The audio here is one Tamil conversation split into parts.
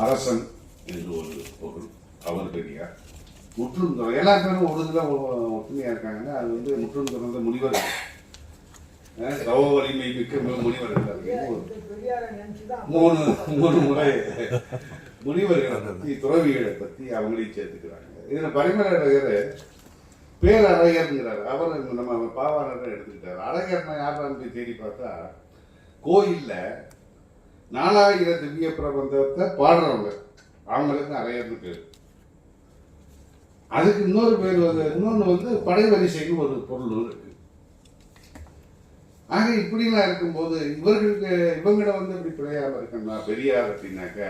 அரசன் என்று ஒரு பொருள். அவர் பெரியார். முற்றும் எல்லா பேரும் ஒற்றுமையா இருக்காங்கன்னா அது முற்றும் துறந்த முனிவர், தவ வலிமை மிக்க முனிவர். மூணு முறை முனிவர்களை பத்தி துறவிகளை பத்தி அவங்களையும் சேர்த்துக்கிறாங்க. இதுல பரிமளர் பேரழகர்ங்கிறார். அவர் நம்ம பாவாணர் எடுத்துக்கிட்டார். அழகர்னா யாரான்னு தேடி பார்த்தா கோயில்ல 4000 திவ்ய பிரபந்தத்தை பாடுறவங்க, அவங்களுக்கு அழகர்னு பேர். அதுக்கு இன்னொரு பேர் இன்னொன்று படை வரிசைன்னு ஒரு பொருள் இருக்கு. ஆக இப்படிலாம் இருக்கும்போது இவங்கிட்ட இப்படி பிழையாம இருக்கா பெரியார் அப்படின்னாக்க,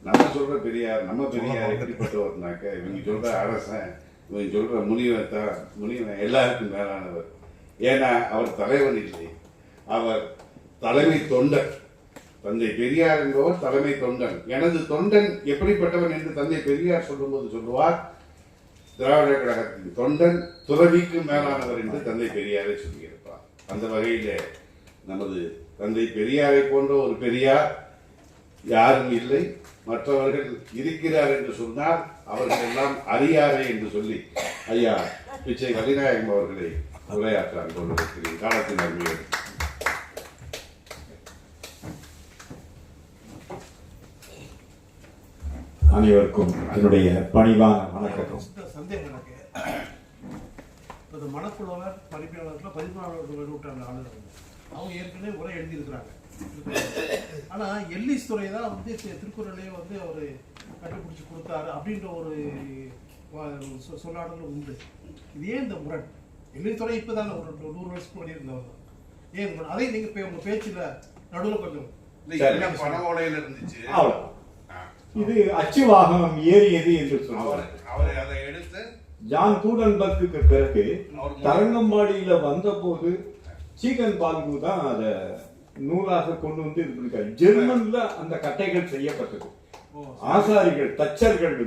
நம்ம சொல்ற பெரியார், நம்ம பெரியார் எப்படிப்பட்டவர்னாக்க, இவங்க சொல்ற அரசன், இவங்க சொல்ற முனிவன் எல்லாருக்கும் மேலானவர். ஏன்னா அவர் தலைவன் இல்லை, அவர் தலைமை தொண்டன். தந்தை பெரியார் என்பவர் தலைமை தொண்டன். எனது தொண்டன் எப்படிப்பட்டவன் என்று தந்தை பெரியார் சொல்லும்போது சொல்லுவார், திராவிட கழகத்தின் தொண்டன் துறவிக்கு மேலானவர் என்று தந்தை பெரியாரை சொல்லியிருப்பார். அந்த வகையில நமது தந்தை பெரியாரை போன்ற ஒரு பெரியார் யாரும் இல்லை. மற்றவர்கள் இருக்கிறார் என்று சொன்னால் அவர்கள் எல்லாம் அறியாரே என்று சொல்லி ஐயா பிச்சை கலிநாயகம் அவர்களை உரையாற்ற கொண்டிருக்கிறேன். காலத்தின் அருமையோடு அனைவருக்கும் என்னுடைய பணிவான வணக்கம். சந்தேகம் எனக்கு, மனப்புலவர் பதிப்பாளர்கள் விட்டாங்க ஆளுநர், அவங்க ஏற்கனவே உரை எழுதியிருக்கிறாங்க. ஆனா எல்லிஸ் துறை தான் திருக்குறளையே அவர் கண்டுபிடிச்சு கொடுத்தாரு அப்படின்ற ஒரு சொல்லாடலும் உண்டு. இது ஏன் இந்த முரண்? எல்லிஸ் துறை இப்பதான் ஒரு 100 வருஷத்துக்கு பண்ணியிருந்தவர் தான். ஏன் அதை நீங்க உங்க பேச்சுல நடுவில் கொஞ்சம் பணவோலையில இருந்துச்சு. இது அச்சுவாகம் ஏறியது என்று சொன்னார். அவர் அதை எடுத்து ஜான் கூடன்பர்க்கு பிறகு தரங்கம்பாடியில வந்த போது சீகன் பால்கு தான் அதை நூலாக கொண்டு வந்து இது பண்ணிருக்காரு. ஜெர்மன்ல அந்த கட்டைகள் செய்யப்பட்டது. ஆசாரிகள் தச்சர்கள்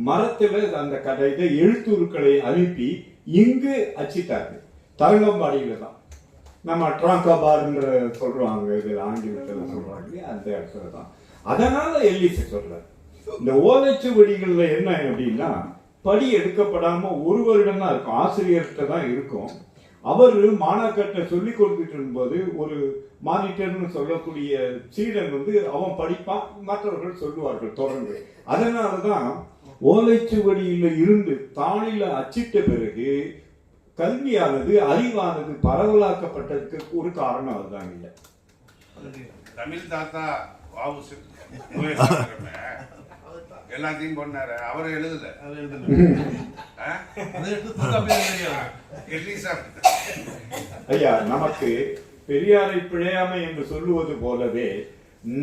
மரத்துல அந்த கட்டை எழுத்துருக்களை அனுப்பி இங்கு அச்சிட்டார்கள். தரங்கம்பாடியில தான் நம்ம ட்ராங்காபார்ன்ற சொல்றாங்க, இது ஆங்கிலத்தில் சொல்றாங்க, அந்த இடத்துல தான். அதனால எல்லிஸ் சொல்றாரு. இந்த ஓலைச்சுவடிகள்ல என்ன அப்படின்னா, படி எடுக்கப்படாம ஒரு வருடம் தான் இருக்கும், ஆசிரியர்கிட்ட தான் இருக்கும். அவர் மாணாக்கர்கிட்ட சொல்லி கொடுத்துட்டு இருக்கும்போது ஒரு மானிட்டர்னு சொல்லக்கூடிய சீடன் அவன் படிப்பான், மற்றவர்கள் சொல்லுவார்கள் தொடர்ந்து. அதனாலதான் ஓலைச்சுவடியில இருந்து தாளில அச்சிட்ட பிறகு கல்வியானது அறிவானது பரவலாக்கப்பட்டதுக்கு ஒரு காரணம் அதுதான். இல்லை தமிழ் தாத்தா எல்லாத்தையும் பண்ணாரு, அவர் எழுதல. ஐயா, நமக்கு பெரியாரை பிழையாமை என்று சொல்லுவது போலவே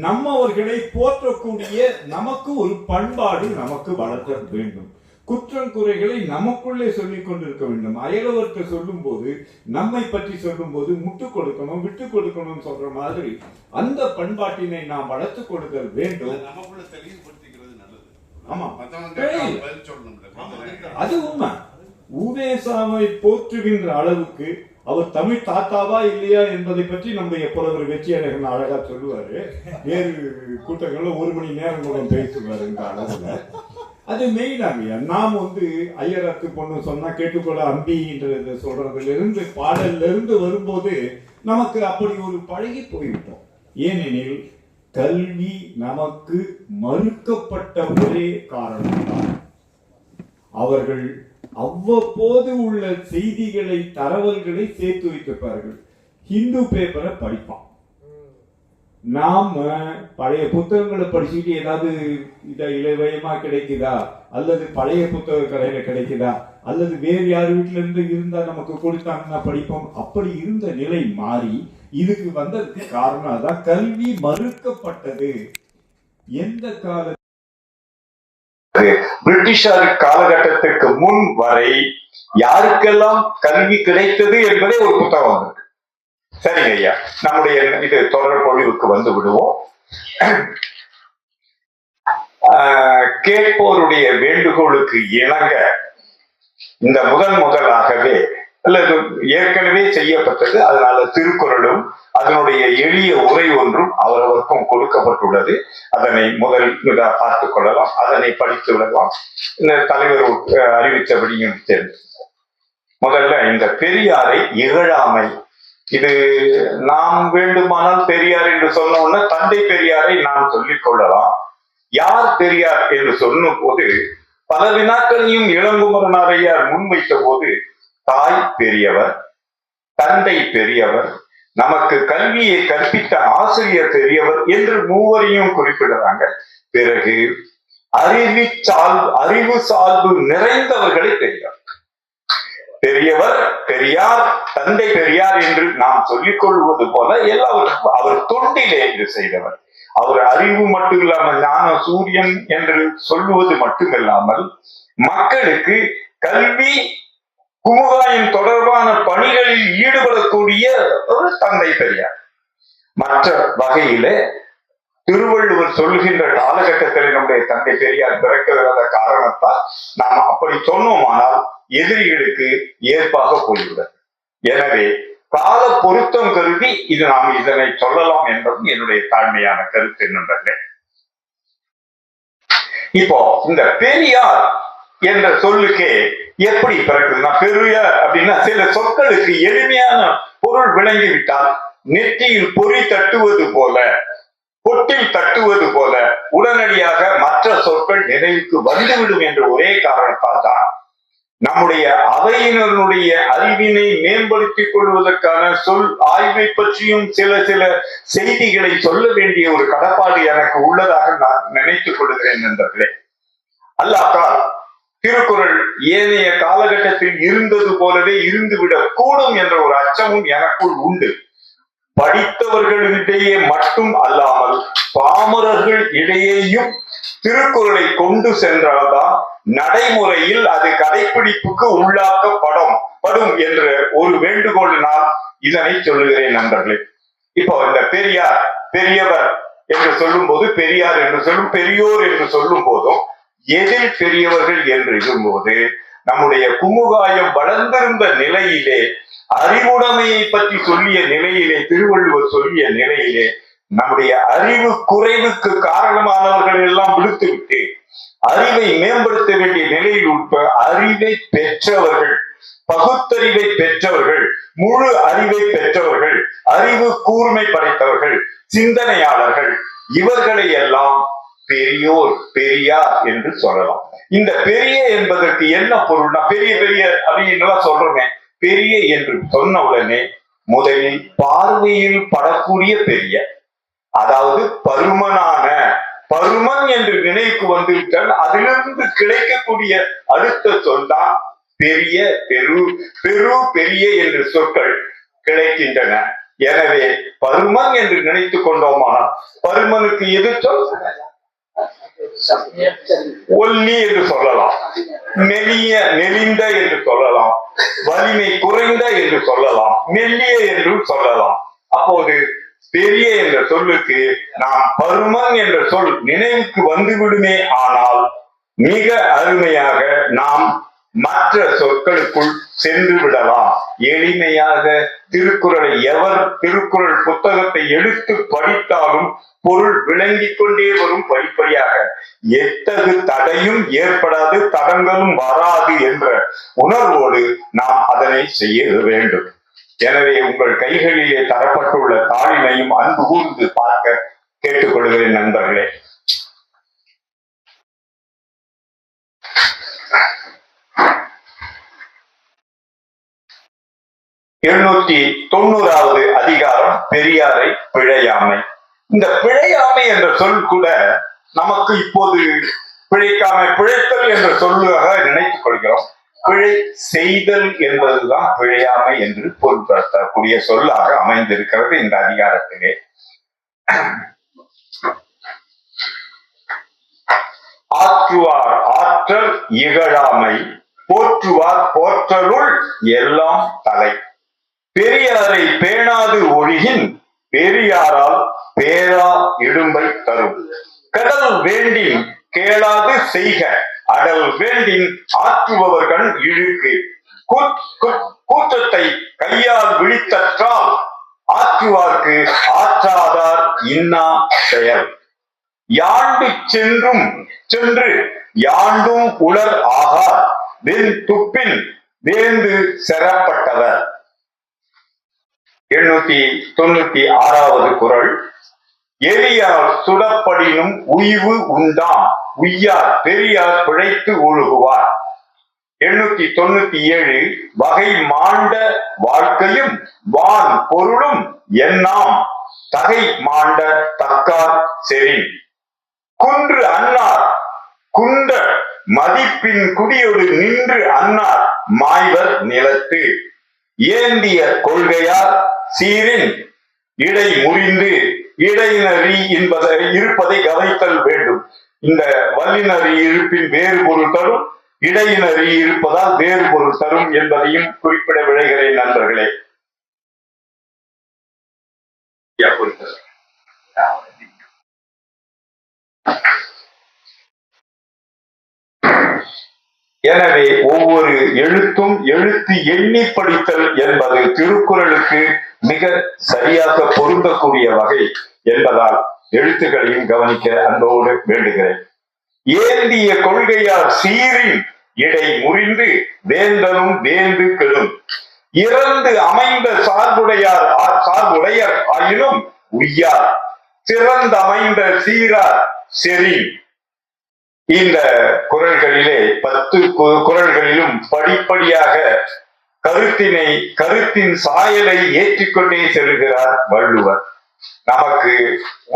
நம்மவர்களை போற்றக்கூடிய நமக்கு ஒரு பண்பாடு நமக்கு வளர்க்க வேண்டும். குற்றம் குறைகளை நமக்குள்ளே சொல்லிக் கொண்டிருக்க வேண்டும். அயலவர்கிட்ட சொல்லும் போது, நம்மை பற்றி சொல்லும் போது முட்டு கொடுக்கணும், விட்டு கொடுக்கணும் சொல்ற மாதிரி அந்த பண்பாட்டினை நாம் வளர்த்து கொடுக்க வேண்டும். நமக்குள்ள தெளிவுபடுத்திக்கிறது நல்லது. ஆமா, சொல்லணும். அது உண்மை. ஊவேசாவை போற்றுகின்ற அளவுக்கு அவர் தமிழ் தாத்தாவா இல்லையா என்பதை பற்றி நம்முடைய புலவர் வெற்றியழகன் அழகா சொல்லுவாரு. வேறு கூட்டங்கள்ல 1 மணி நேரம் கூட பேசுவாரு இந்த அளவுல. அது மெயினாக நாம் ஐயராத்து பொண்ணு சொன்னா கேட்டுக்கொள்ள அம்பின்றது சொல்றதுல இருந்து பாடல்ல இருந்து வரும்போது நமக்கு அப்படி ஒரு பழகி போய்விட்டோம். ஏனெனில் கல்வி நமக்கு மறுக்கப்பட்ட ஒரே காரணம்தான். அவர்கள் அவ்வப்போது உள்ள செய்திகளை, தரவல்களை சேர்த்து வைத்திருப்பார்கள். ஹிந்து பேப்பரை படிப்பான். நாம பழைய புத்தகங்களை படிச்சுட்டு ஏதாவது இலவயமா கிடைக்குதா, அல்லது பழைய புத்தக கடையில கிடைக்குதா, அல்லது வேறு யார் வீட்டுல இருந்து இருந்தா நமக்கு கொடுத்தாங்கன்னா படிப்போம். அப்படி இருந்த நிலை மாறி இதுக்கு வந்ததுக்கு காரணம் அதான், கல்வி மறுக்கப்பட்டது. எந்த கால பிரிட்டிஷார் காலகட்டத்திற்கு முன் வரை யாருக்கெல்லாம் கல்வி கிடைத்தது என்பதே ஒரு புத்தகம் வந்தது. சரிங்க ஐயா, நம்முடைய இது தொடர் பொழிவுக்கு வந்து விடுவோம். கேட்போருடைய வேண்டுகோளுக்கு இணங்க இந்த முதலாகவே அல்லது ஏற்கனவே செய்யப்பட்டது. அதனால திருக்குறளும் அதனுடைய எளிய உரை ஒன்றும் அவரவருக்கும் கொடுக்கப்பட்டுள்ளது. அதனை முதல் பார்த்துக் கொள்ளலாம், அதனை படித்து விடலாம். இந்த தலைவர் அறிவித்தபடியும் தெரிந்து முதல்ல இந்த பெரியாரை இகழாமை. இது நாம் வேண்டுமானால் பெரியார் என்று சொன்ன உடனே தந்தை பெரியாரை நாம் சொல்லிக் கொள்ளலாம். யார் பெரியார் என்று சொன்னும் போது பல வினாக்களையும் இளங்குமரனாரையார் முன்வைத்த போது தாய் பெரியவர், தந்தை பெரியவர், நமக்கு கல்வியை கற்பித்த ஆசிரியர் பெரியவர் என்று மூவரையும் குறிப்பிடுறாங்க. பிறகு அறிவு சால்பு நிறைந்தவர்களை பெரியார், பெரியவர், பெரியார், தந்தை பெரியார் என்று நாம் சொல்லிக் கொள்வது போல எல்லாவற்றுக்கும் அவர் தொண்டிலே இது செய்தவர். அவர் அறிவு மட்டும் இல்லாமல் ஞான சூரியன் என்று சொல்லுவது மட்டுமில்லாமல் மக்களுக்கு கல்வி குமுகாயம் தொடர்பான பணிகளில் ஈடுபடக்கூடிய ஒரு தந்தை பெரியார். மற்ற வகையில திருவள்ளுவர் சொல்கின்ற காலகட்டத்தில் நம்முடைய தந்தை பெரியார் பிறக்காத காரணத்தால் நாம் அப்படி சொன்னோமானால் எதிரிகளுக்கு ஏற்பாக போய்விடும். எனவே கால பொருத்தம் கருதி இது நாம் இதனை சொல்லலாம் என்பதும் என்னுடைய தாழ்மையான கருத்து நண்பர்களே. இப்போ இந்த பெரியார் என்ற சொல்லுக்கே எப்படி பிறக்குதுன்னா, பெரிய அப்படின்னா சில சொற்களுக்கு எளிமையான பொருள் விளங்கிவிட்டால் நெற்றியில் பொறி தட்டுவது போல, பொட்டில் தட்டுவது போல உடனடியாக மற்ற சொற்கள் நினைவுக்கு வந்துவிடும் என்ற ஒரே காரணத்தால் தான் நம்முடைய அவையினருடைய அறிவினை மேம்படுத்திக் கொள்வதற்கான சொல் ஆய்வை பற்றியும் சில செய்திகளை சொல்ல வேண்டிய ஒரு கடப்பாடு எனக்கு உள்ளதாக நான் நினைத்துக் கொள்கிறேன் நண்பர்களே. அல்லாஹ் திருக்குறள் ஏனைய காலகட்டத்தில் இருந்தது போலவே இருந்துவிடக் கூடும் என்ற ஒரு அச்சமும் எனக்குள் உண்டு. படித்தவர்களிடையே மட்டும் அல்லாமல் பாமரர்கள் இடையேயும் திருக்குறளை கொண்டு சென்றால்தான் நடைமுறையில் அது கடைபிடிப்புக்கு உள்ளாக்கப்படும் என்ற ஒரு வேண்டுகோளினால் இதனை சொல்லுகிறேன் நண்பர்களே. இப்போ இந்த பெரியார், பெரியவர் என்று சொல்லும் போது, பெரியார் என்று சொல்லும், பெரியோர் என்று சொல்லும் போதும் எதில் பெரியவர்கள் என்று இருக்கும்போது நம்முடைய குமுகாயம் வளர்ந்திருந்த நிலையிலே, அறிவுடைமையை பற்றி சொல்லிய நிலையிலே, திருவள்ளுவர் சொல்லிய நிலையிலே நம்முடைய அறிவு குறைவுக்கு காரணமானவர்கள் எல்லாம் விடுத்துவிட்டு அறிவை மேம்படுத்த வேண்டிய நிலையில் உட்பட அறிவை பெற்றவர்கள், பகுத்தறிவை பெற்றவர்கள், முழு அறிவை பெற்றவர்கள், அறிவு கூர்மை படைத்தவர்கள், சிந்தனையாளர்கள், இவர்களை எல்லாம் பெரியோர், பெரியார் என்று சொல்லலாம். இந்த பெரிய என்பதற்கு என்ன பொருள்னா, பெரிய பெரிய அப்படின்னு சொல்றோமே, பெரிய என்று சொன்ன உடனே முதலில் பார்வையில் படக்கூடிய பெரிய, அதாவது பருமனான, பருமன் என்று நினைவுக்கு வந்துவிட்டால் அதிலிருந்து கிடைக்கக்கூடிய அடுத்த சொல் தான் பெரிய, பெரு, பெரிய என்று சொற்கள் கிடைக்கின்றன. எனவே பருமன் என்று நினைத்துக் கொண்டோமானால் பருமனுக்கு எது சொல்? ஒல்லி என்று சொல்லலாம், நெளிந்த என்று சொல்லலாம், வலிமை குறைந்த என்று சொல்லலாம், மெல்லிய என்று சொல்லலாம். அப்போது பெரிய என்ற சொல்லுக்கு நாம் பருமன் என்ற சொல் நினைவுக்கு வந்துவிடுமே. ஆனால் மிக அருமையாக நாம் மற்ற சொற்களுக்குள் சென்று விடலாம். எளிமையாக திருக்குறளை எவர் திருக்குறள் புத்தகத்தை எடுத்து படித்தாலும் பொருள் விளங்கிக் கொண்டே வரும். படிப்படியாக எத்தகு தடையும் ஏற்படாது, தடங்களும் வராது என்ற உணர்வோடு நாம் அதனை செய்ய வேண்டும். எனவே உங்கள் கைகளிலே தரப்பட்டுள்ள தாளினையும் அன்பு கூர்ந்து பார்க்க கேட்டுக்கொள்கிறேன் நண்பர்களே. எழுநூற்றி 90வது அதிகாரம் பெரியாரை பிழையாமை. இந்த பிழையாமை என்ற சொல் கூட நமக்கு இப்போது பிழைக்காமை, பிழைத்தல் என்ற சொல்லுக்காக நினைத்துக் கொள்கிறோம். பிழை செய்தல் என்பதுதான் பிழையாமை என்று பொருள்படுத்தக்கூடிய சொல்லாக அமைந்திருக்கிறது இந்த அதிகாரத்திலே. ஆற்றுவார் ஆற்றல் இகழாமை, போற்றுவார் போற்றலுள் எல்லாம் தலை. பெரியாரை பேணாது ஒழுகின் பெரியாரால் பேரா இடும்பை தரும். கடல் வேண்டின் கேளாது செய்க, அடல் வேண்டின் ஆற்றுபவர்கள் இழுக்கு. கூற்றத்தை கையால் விழித்தற்றால் ஆற்றுவார்க்கு ஆற்றாதார் இன்னா செயல். யாண்டு சென்று யாண்டும் உலர் ஆகார் வெண் துப்பின் வேந்து செறப்பட்டவர். 896வது குறள். எரியார் சுடப்படினும் உய்வு உண்டாம் உய்யார் பெரியார் பிழைத்து ஒழுகுவார். 897 வகை மாண்ட வாழ்க்கையும் வான் பொருளும் எண்ணாம் தகை மாண்ட தக்கார் செறின். குன்று அன்னார் குன்ற மதிப்பின் குடியொடு நின்று அன்னார் மாய்வர் நிலத்து. ஏந்திய கொள்கையார் சீரின் இடை முறிந்து இடைநறி என்பதை இருப்பதை கவனித்தல் வேண்டும். இந்த வல்லினறி இருப்பின் வேறு பொருள் தரும், இடையினறி இருப்பதால் வேறு பொருள் தரும் என்பதையும் குறிப்பிட விளைகிறேன் நண்பர்களே. எனவே ஒவ்வொரு எழுத்தும் எழுத்து எண்ணி படித்தல் என்பது திருக்குறளுக்கு மிக சரியாக பொருந்தக்கூடிய வகை என்பதால் எழுத்துக்களையும் கவனிக்க அன்போடு வேண்டுகிறேன். ஏந்திய கொள்கையார் சீரின் இடை முறிந்து வேந்தனும் வேந்து கெடும். இறந்து அமைந்த சார்புடையர் ஆயினும் உய்யார் சிறந்த அமைந்த சீரார் செறின். இந்த குறள்களிலே 10 குறள்களிலும் படிப்படியாக கருத்தின் சாயலை ஏற்றிக்கொண்டே செல்கிறார் வள்ளுவர். நமக்கு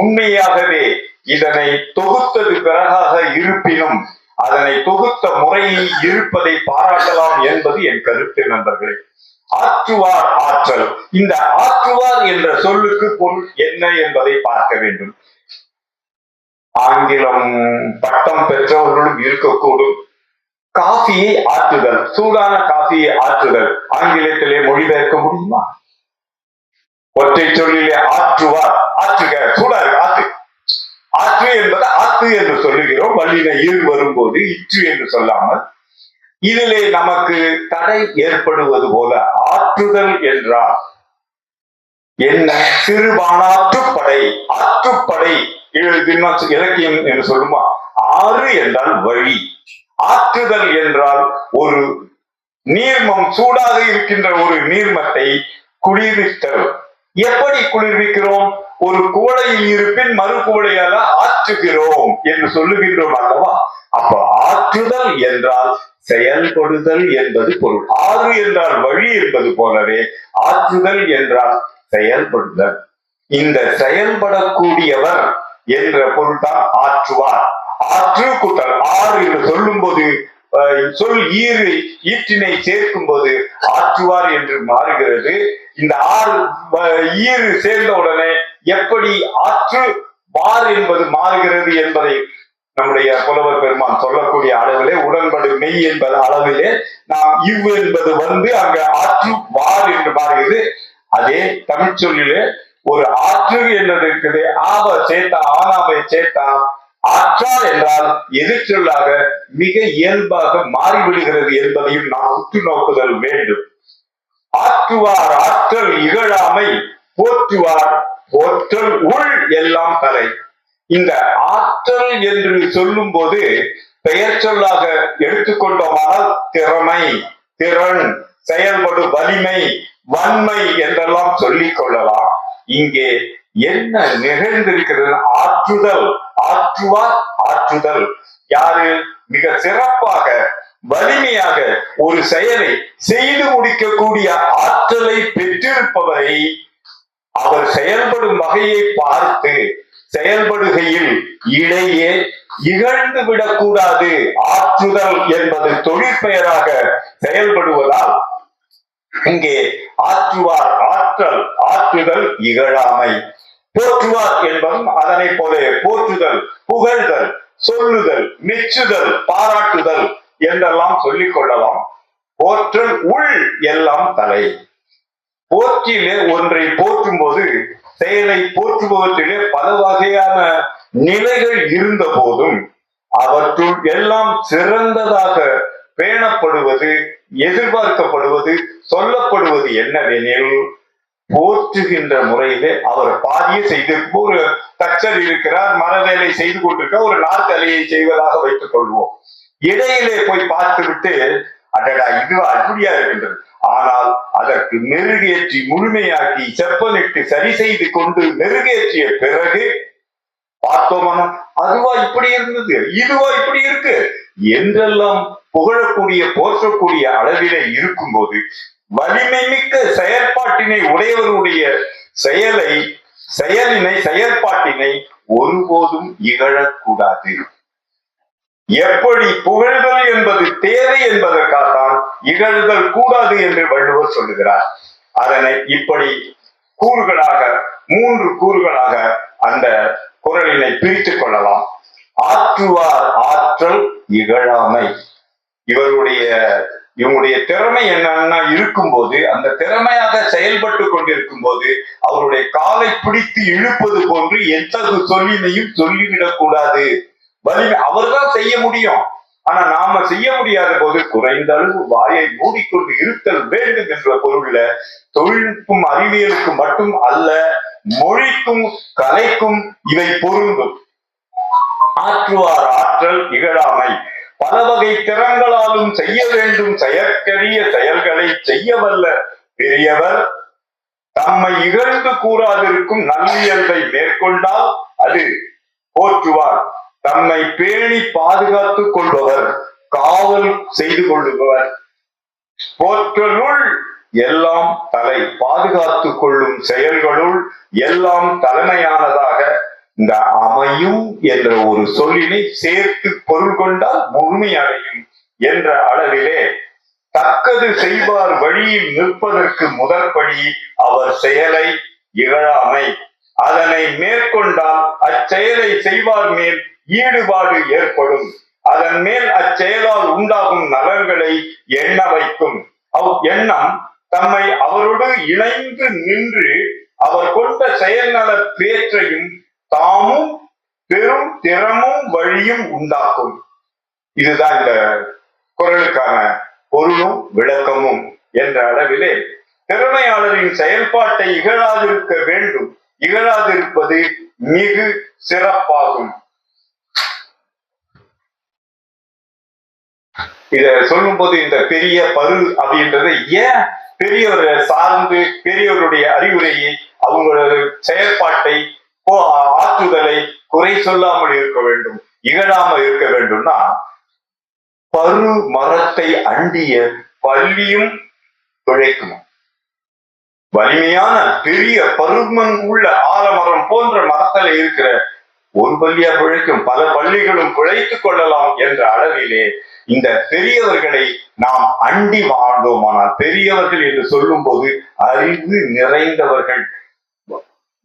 உண்மையாகவே இதனை தொகுத்தது பிறகாக இருப்பினும் அதனை தொகுத்த முறையில் இருப்பதை பாராட்டலாம் என்பது என் கருத்து நண்பர்களே. ஆற்றுவார் ஆற்றல். இந்த ஆற்றுவார் என்ற சொல்லுக்கு பொருள் என்ன என்பதை பார்க்க வேண்டும். ஆங்கிலம் பட்டம் பெற்றவர்களும் இருக்கக்கூடும். காஃபியை ஆற்றுதல், சூடான காஃபியை ஆற்றுதல் ஆங்கிலத்திலே மொழிபெயர்க்க முடியுமா? ஒற்றை சொல்லிலே ஆற்றுவார், ஆற்றுக, சூடாக ஆற்று. ஆற்று என்பது ஆற்று என்று சொல்லுகிறோம். வல்லின இரு வரும்போது இற்று என்று சொல்லாமல் இதிலே நமக்கு தடை ஏற்படுவது போல ஆற்றுதல் என்றால் என்ன? சிறுபானாற்றுப்படை, ஆற்றுப்படை இலக்கியம் என்று சொல்லுமா? ஆறு என்றால் வழி, ஆற்றுதல் என்றால் ஒரு நீர்மம், சூடாக இருக்கின்ற ஒரு நீர்மத்தை குளிர்வித்தல். எப்படி குளிர்விக்கிறோம்? ஒரு குவளையில் இருப்பின் மறு குவளையால ஆற்றுகிறோம் என்று சொல்லுகின்றோம் அல்லவா? அப்ப ஆற்றுதல் என்றால் செயல்படுதல் என்பது பொருள். ஆறு என்றால் வழி என்பது போலவே ஆற்றுதல் என்றால் செயல்படுதல். இந்த செயல்படக்கூடியவர் என்ற பொருள் தான் ஆற்றுவார். ஆற்று கூட்டல் ஆறு என்று சொல்லும் போது சொல் ஈற்றினை சேர்க்கும் போது ஆற்றுவார் என்று மாறுகிறது. இந்த ஈறு சேர்ந்த உடனே எப்படி ஆற்று வார் என்பது மாறுகிறது என்பதை நம்முடைய புலவர் பெருமான் சொல்லக்கூடிய அளவிலே உடன்படு மெய் என்பது அளவிலே நாம் இவ் என்பது அங்க ஆற்று வார் என்று மாறுகிறது. அதே தமிழ் சொல்லிலே ஒரு ஆற்று என்றது இருக்குது. ஆவ சேர்த்தா, ஆனாவை சேர்த்தா ஆற்றார் என்றால் எதிர்ச்சொல்லாக மிக இயல்பாக மாறிவிடுகிறது என்பதையும் நாம் உற்று நோக்குதல் வேண்டும். ஆற்றுவார் ஆற்றல் இகழாமை போற்றுவார் போற்றல் உள் எல்லாம் தலை. இந்த ஆற்றல் என்று சொல்லும் போது பெயர் சொல்லாக எடுத்துக்கொண்டோமானால் திறமை, திறன், செயல்படு வலிமை, வன்மை என்றெல்லாம் சொல்லிக் கொள்ளலாம். இங்கே என்ன நிகழ்ந்திருக்கிறது? ஆற்றுதல், ஆற்றுவார் ஆற்றுதல். யாரு மிக சிறப்பாக வலிமையாக ஒரு செயலை செய்து முடிக்கக்கூடிய ஆற்றலை பெற்றிருப்பவரை அவர் செயல்படும் வகையை பார்த்து செயல்படுகையில் இடையே இகழ்ந்து விடக்கூடாது. ஆற்றுதல் என்பது தொழிற்பெயராக செயல்படுவதால் இங்கே ஆற்றுவார் ஆற்றல், ஆற்றுதல் இகழாமை. போற்றுவார் என்பதும் அதனை போல போற்றுதல், புகழ்தல், சொல்லுதல், மெச்சுதல், பாராட்டுதல் என்றெல்லாம் சொல்லிக் கொள்ளலாம். போற்றல் உள் எல்லாம் தலை. போற்றிலே ஒன்றை போற்றும் போது செயலை போற்றுபவற்றிலே பல வகையான நிலைகள் இருந்த போதும் அவற்றுள் எல்லாம் சிறந்ததாக பேணப்படுவது, எதிர்பார்க்கப்படுவது, சொல்லப்படுவது என்னவெனில், போற்றுகின்ற முறையிலே அவர் பாதியை செய்து, ஒரு தச்சர் இருக்கிறார், மர வேலை செய்து கொண்டிருக்க, ஒரு நாற்காலியை செய்வதாக வைத்துக் கொள்வோம். இடையிலே போய் பார்த்துவிட்டு அடடா இது அப்படியா இருக்கின்றது, ஆனால் அதற்கு மெருகேற்றி முழுமையாக்கி செப்பனிட்டு சரி செய்து கொண்டு மெருகேற்றிய பிறகு பார்த்தோம்னா அதுவா இப்படி இருந்தது, இதுவா இப்படி இருக்கு என்றெல்லாம் புகழக்கூடிய போற்றக்கூடிய அளவிலே இருக்கும்போது, வலிமை மிக்க செயற்பாட்டினை உடையவருடைய செயற்பாட்டினை ஒருபோதும் இகழக்கூடாது. எப்படி புகழ்தல் என்பது தேவை என்பதற்காகத்தான் இகழ்தல் கூடாது என்று வள்ளுவர் சொல்லுகிறார். அதனை இப்படி கூறுகளாக 3 கூறுகளாக அந்த குறளினை பிரித்துக் கொள்ளலாம். ஆற்றுவார் ஆற்றல் இகழாமை. இவங்களுடைய திறமை என்னன்னா இருக்கும்போது, அந்த திறமையாக செயல்பட்டு கொண்டிருக்கும் போது அவருடைய காலை பிடித்து இழுப்பது போன்று எத்தகு சொல்லினையும் சொல்லிவிடக் கூடாது. அவர்தான் செய்ய முடியும், ஆனா நாம செய்ய முடியாத போது குறைந்த அளவு வாயை மூடிக்கொண்டு இருத்தல் வேண்டும் என்ற பொருள்ல தொழில்நுட்பம் அறிவியலுக்கு மட்டும் அல்ல, மொழிக்கும் கலைக்கும் இவை பொருந்தும். ஆற்றுவார் ஆற்றல் இகழாமை. பல வகை திறங்களாலும் செய்ய வேண்டும் செயற்கரிய செயல்களை செய்ய வல்ல பெரியவர் தம்மை இகழ்ந்து கூறாதிருக்கும் நல்லியல்பை மேற்கொண்டால் அது போற்றுவார். தம்மை பேணி பாதுகாத்துக் கொள்பவர், காவல் செய்து கொள்ளுபவர். போற்றலுள் எல்லாம் தலை, பாதுகாத்துக் கொள்ளும் செயல்களுள் எல்லாம் தலைமையானதாக இந்த அமையும் என்ற ஒரு சொல்லினை சேர்த்து பொருள் கொண்டால் முழுமையடையும் என்ற அளவிலே தக்கது செய்வார் வழியில் நிற்பதற்கு முதற்படி அவர் செயலை இகழாமை. அதனை மேற்கொண்டால் அச்செயலை செய்வார் மேல் ஈடுபாடு ஏற்படும். அதன் மேல் அச்செயலால் உண்டாகும் நலன்களை எண்ண வைக்கும். எண்ணம் தம்மை அவரோடு இணைந்து நின்று அவர் கொண்ட செயல்நல பேற்றையும் தாமும் பெரும் திறமும் வழியும் உண்டாக்கும். இதுதான் இந்த குறளுக்கான பொருளும் விளக்கமும் என்ற அளவிலே திறமையாளரின் செயல்பாட்டை இகழாதிருக்க வேண்டும். இகழாதிருப்பது மிகு சிறப்பாகும். இத சொல்லும் போது இந்த பெரிய பரு அப்படின்றத ஏன் பெரியவரை சார்ந்து பெரியவருடைய அறிவுரையை, அவங்களோட செயற்பாட்டை, ஆற்றுதலை குறை சொல்லாமல் இருக்க வேண்டும், இகழாமல் இருக்க வேண்டும்னா, பரு மரத்தை அண்டிய பள்ளியும் பிழைக்கணும். வலிமையான பெரிய பருமன் உள்ள ஆலமரம் போன்ற மரத்தில் இருக்கிற ஒரு பள்ளியா பிழைக்கும், பல பள்ளிகளும் பிழைத்துக் கொள்ளலாம் என்ற அளவிலே இந்த பெரியவர்களை நாம் அண்டி வாழ்ந்தோமானால், பெரியவர்கள் என்று சொல்லும் போது அறிவு நிறைந்தவர்கள்,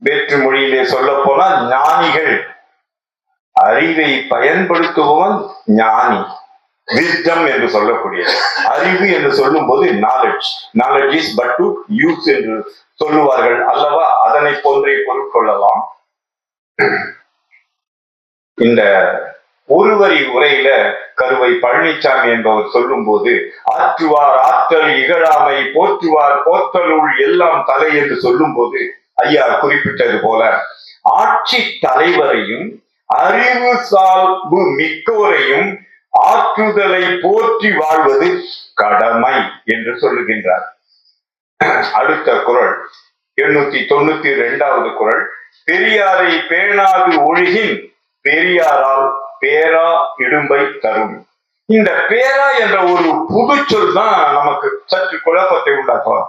வேற்று மொழியிலே சொல்ல போனால் ஞானிகள், அறிவை பயன்படுத்துபவன் ஞானி, விஸ்டம் என்று சொல்லக்கூடியது. அறிவு என்று சொல்லும் போது knowledge is but to use என்று சொல்லுவார்கள் அல்லவா, அதனை போன்றே பொருட்கொள்ளலாம். இந்த ஒருவரி உரையில கருவை பழனிசாமி என்பவர் சொல்லும் போது, ஆற்றுவார் ஆற்றல் இகழாமை, போற்றுவார் போற்றலுள் எல்லாம் தலை என்று சொல்லும் போது ஐயா குறிப்பிட்டது போல ஆட்சி தலைவரையும் அறிவு சார்பு மிக்கோரையும் ஆற்றுதலை போற்றி வாழ்வது கடமை என்று சொல்லுகின்றார். அடுத்த குறள் 892வது குறள். பெரியாரை பேணாது ஒழுகின் பெரியாரால் பேரா இடும்பை தரும். இந்த பேரா என்ற ஒரு புது சொல் தான் நமக்கு சற்று குழப்பத்தை உண்டாக்குவோம்.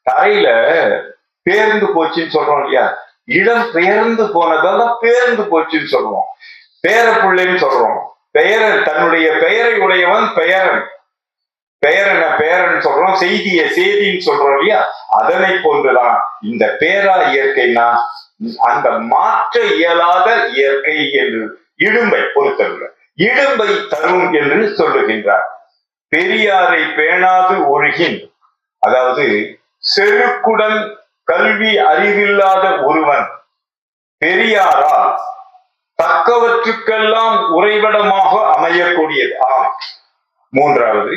தரையில பேர்ந்து போச்சுன்னு சொல்றோம் இல்லையா, இடம் பெயர்ந்து போனதால பேர்ந்து போச்சுன்னு சொல்றோம். பேரப்பிள்ளைன்னு சொல்றோம். பெயரன், தன்னுடைய பெயரை உடையவன் பெயரன், பேரன் சொல்றோம். செய்தின்னு சொல்றோம் இல்லையா, அதனை போன்றுதான் இந்த பேரா இயற்கைனா அந்த மாற்ற இயலாத இயற்கை என்று இடும்பை பொறுத்தவரை இடும்பை தரும் என்று சொல்லுகின்றார். பெரியாரை பேணாது ஒழுகின், அதாவது செருக்குடன் கல்வி அறிவில்லாத ஒருவன் பெரியாரால் தக்கவற்றுக்கெல்லாம் உறைவிடமாக அமையக்கூடியது. மூன்றாவது,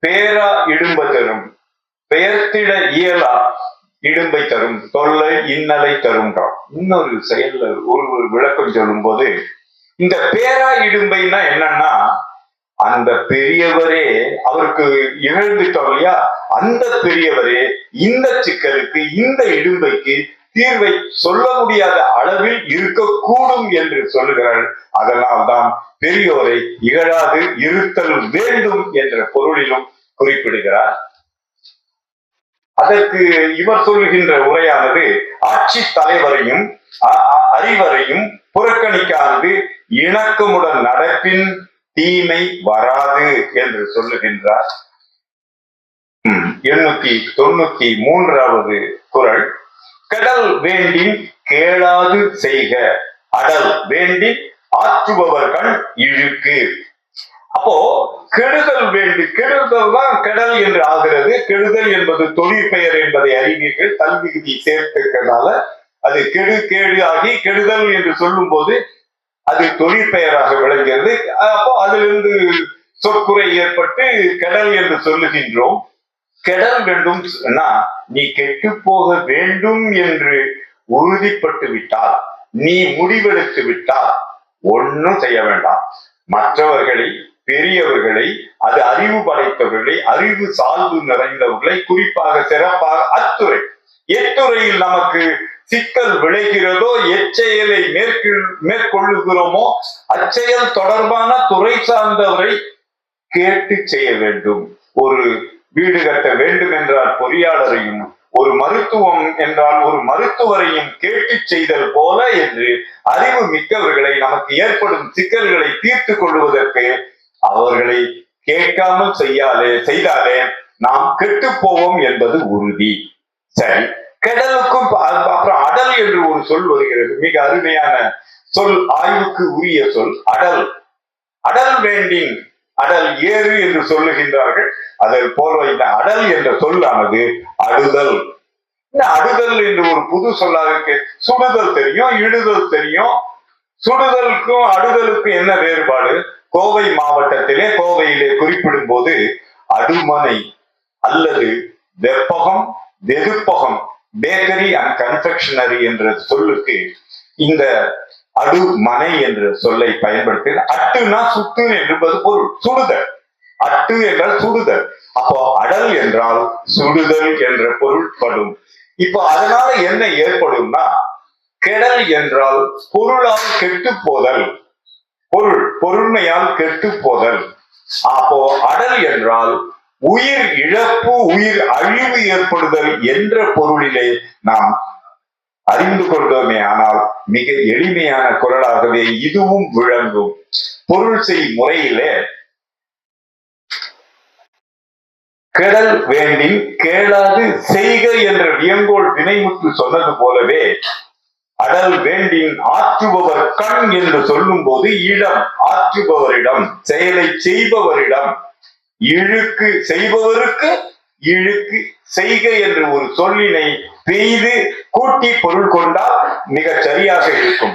பேரா இடும்ப தரும், பெயர்த்திட இயலா இடும்பை தரும், தொல்லை இன்னலை தரும்ன்றான். இன்னொரு செயல்ல ஒரு விளக்கம் சொல்லும் போது, இந்த பேரா இடும்பைன்னா என்னன்னா, அந்த பெரியவரே அவருக்கு இகழ்ந்துட்டோம் இல்லையா, அந்த பெரியவரே இந்த சிக்கலுக்கு இந்த இடும்பைக்கு தீர்வை சொல்ல முடியாத அளவில் இருக்கக்கூடும் என்று சொல்லுகிறார். அதனால்தான் பெரியோரை இகழாது இருத்தல் வேண்டும் என்ற பொருளிலும் குறிப்பிடுகிறார். அதற்கு இவர் சொல்லுகின்ற உரையானது, ஆட்சி தலைவரையும் அறிவரையும் புறக்கணிக்காது இணக்கமுடன் நடப்பின் தீமை வராது என்று சொல்லுகின்றார். 893வது குறள், கடல் வேண்டின் கேளாது செய்க, அடல் வேண்டின் ஆற்றுபவர்கள் இழுக்கு. அப்போ கெடுதல் வேண்டி, கெடுதல் தான் கெடல் என்று ஆகிறது. கெடுதல் என்பது தொழிற்பெயர் என்பதை அறிவீர்கள், தல்விகுதி சேர்த்திருக்கிறதுனால அது கெடு கேடு ஆகி கெடுதல் என்று சொல்லும் போது அது தொழிற்பெயராக விளங்குகிறது. அப்போ அதிலிருந்து சொற்குறை ஏற்பட்டு கெடல் என்று சொல்லுகின்றோம். கெடல் வேண்டும், நீ கெட்டு போக வேண்டும் என்று உறுதிப்பட்டு விட்டால், நீ முடிவெடுத்து விட்டால் ஒன்னும் செய்ய வேண்டாம். மற்றவர்களை, பெரியவர்களை, அது அறிவு படைத்தவர்களை, அறிவு சால்பு நிறைந்தவர்களை, குறிப்பாக சிறப்பாக அத்துறை எத்துறையில் நமக்கு சிக்கல் விளைகிறதோ, எச்செயலை மேற்கொள்ளுகிறோமோ அச்செயல் தொடர்பான துறை சார்ந்தவரை கேட்டு செய்ய வேண்டும். ஒரு வீடு கட்ட வேண்டும் என்றால் பொறியாளரையும், ஒரு மருத்துவம் என்றால் ஒரு மருத்துவரையும் கேட்டு செய்தல் போல என்று அறிவு மிக்கவர்களை, நமக்கு ஏற்படும் சிக்கல்களை தீர்த்து கொள்வதற்கு அவர்களை கேட்காமல் செய்தாலே நாம் கெட்டு போவோம் என்பது உறுதி. சரி, கெடலுக்கும் அப்புறம் அடல் என்று ஒரு சொல் வருகிறது. மிக அருமையான சொல், ஆய்வுக்கு உரிய சொல் அடல். அடல் வேண்டின், அடல் ஏறு என்று சொல்லுகின்றார்கள். அதில் போல இந்த அடல் என்ற சொல்லானது அடுதல். இந்த அடுதல் என்று ஒரு புது சொல்லாக, சுடுதல் தெரியும், இடுதல் தெரியும். சுடுதலுக்கும் அடுதலுக்கும் என்ன வேறுபாடு? கோவை மாவட்டத்திலே, கோவையிலே குறிப்பிடும் போது அடுமனை அல்லது வெப்பகம், வெதுப்பகம், பேக்கரி அண்ட் கன்ஃபெக்ஷனரி என்ற சொல்லுக்கு இந்த அடுமனை என்ற சொல்லை பயன்படுத்தி, அட்டுனா சுட்டு என்பது பொருள், சுடுதல். அட்டு என்றால் சுடுதல். அப்போ அடல் என்றால் சுடுதல் என்ற பொருள்படும். இப்போ அதனால என்ன ஏற்படும்னா, கெடல் என்றால் பொருளால் கெட்டு போதல், பொருண்மையால் கெட்டு போதல். அப்போ அடல் என்றால் உயிர் இழப்பு, உயிர் அழிவு ஏற்படுதல் என்ற பொருளிலே நாம் அறிந்து கொண்டோமே. ஆனால் மிக எளிமையான குறளாகவே இதுவும் விளங்கும். பொருள் செய் முறையிலே கெடல் வேண்டின் கேளாது செய்க என்ற வியங்கோள் வினைமுற்று சொன்னது போலவே, அடல் வேண்டின் ஆற்றுபவர் கண் என்று சொல்லும் போது இடம், ஆற்றுபவரிடம், செயலை செய்பவரிடம், இழுக்கு செய்பவருக்கு இழுக்கு செய்க என்று ஒரு சொல்லினை பெய்து கூட்டி பொருள் கொண்டால் மிக சரியாக இருக்கும்.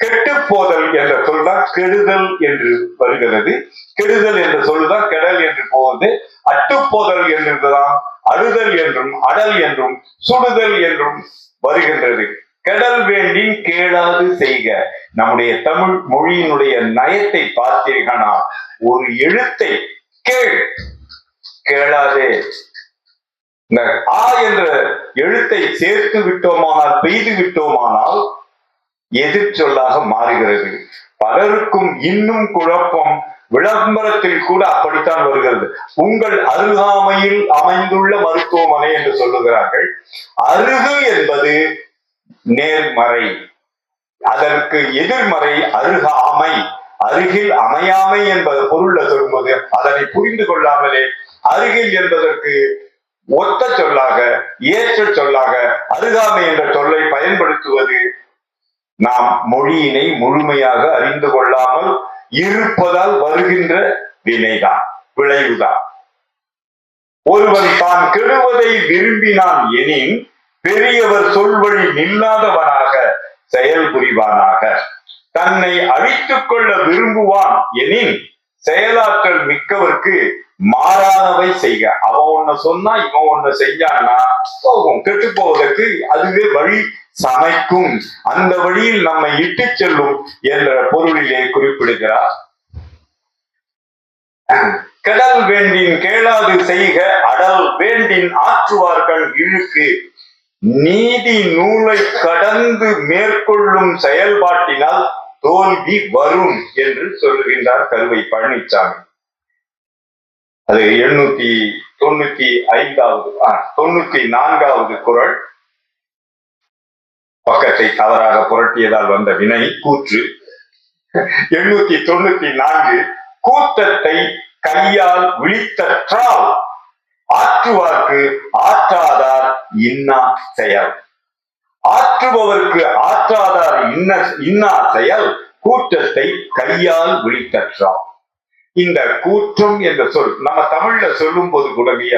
கெட்டு போதல் என்ற சொல்தான் கெடுதல் என்று வருகிறது. கெடுதல் என்ற சொல்லுதான் கெடல் என்று போவது. அட்டுப்போதல் என்றுதான் அடுதல் என்றும் அடல் என்றும் சுடுதல் என்றும் வருகின்றது. கெடல் வேண்டின் கேளாது செய்க. நம்முடைய தமிழ் மொழியினுடைய நயத்தை பார்த்தீர்களா, ஒரு எழுத்தை கேளாதே, இந்த ஆ என்ற எழுத்தை சேர்த்து விட்டோமானால், பெய்து விட்டோமானால் எதிர் சொல்லாக மாறுகிறது. பலருக்கும் இன்னும் குழப்பம். விளம்பரத்தில் கூட அப்படித்தான் வருகிறது. உங்கள் அருகாமையில் அமைந்துள்ள மருத்துவமனை என்று சொல்லுகிறார்கள். அருகு என்பது நேர்மறை, அதற்கு எதிர்மறை அருகாமை. அருகில் அமையாமை என்பது பொருள்ல சொல்லும்போது அதனை புரிந்து கொள்ளாமலே அருகில் என்பதற்கு ஒத்த சொல்லாக, ஏற்ற சொல்லாக அருகாமை என்ற சொல்லை பயன்படுத்துவது நாம் மொழியினை முழுமையாக அறிந்து கொள்ளாமல் இருப்பதால் வருகின்ற வினைதான், விளைவுதான். ஒருவன் தான் கெடுவதை விரும்பினான் எனின் பெரியவர் சொல்வழி நில்லாதவனாக செயல் புரிவானாக. தன்னை அழித்துக் கொள்ள விரும்புவான் எனின் செயலாற்றல் மிக்கவர்க்கு மாறானவை செய்க. அவன் ஒண்ணு சொன்னா இவன் ஒண்ணு செஞ்சான்னா போகும், கெட்டு போவதற்கு அதுவே வழி சமைக்கும், அந்த வழியில் நம்மை இட்டு செல்லும் என்ற பொருளிலே குறிப்பிடுகிறார். கடல் வேண்டின் கேளாது செய்க, அடல் வேண்டின் ஆற்றுவார்கள் இழுக்கு, நீதி நூலை கடந்து மேற்கொள்ளும் செயல்பாட்டினால் தோல்வி வரும் என்று சொல்லுகின்றார் கருவை பழனிசாமி. அது 795வது குறள். பக்கத்தை தவறாக புரட்டியதால் வந்த வினை கூற்று. 894 கூற்றத்தை கையால் விழித்தற்றால் ஆற்றுவார்க்கு ஆற்றாதார் இன்னா செயல். ஆற்றுபவர்க்கு ஆற்றாதார் இன்னா செயல் கூற்றத்தை கையால் விழித்தற்றால். இந்த கூற்றம் என்ற சொல் நம்ம தமிழ்ல சொல்லும் போது கூடவிய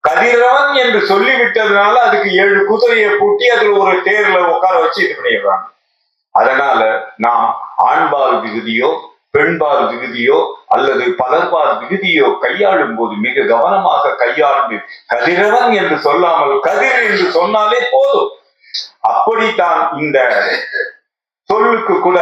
கதிரவன் என்று சொல்லிவிட்டதுனால அதுக்கு 7 குதிரையை பூட்டி அதுல ஒரு தேர்ல உட்கார வச்சு இது பண்ணிடுறாங்க. அதனால நாம் ஆண்பால் விகுதியோ பெண்பால் விகுதியோ அல்லது பலர்பால் விகுதியோ கையாளும் போது மிக கவனமாக கையாண்டு கதிரவன் என்று சொல்லாமல் கதிர் என்று சொன்னாலே போதும். அப்படித்தான் இந்த சொல்லுக்கு கூட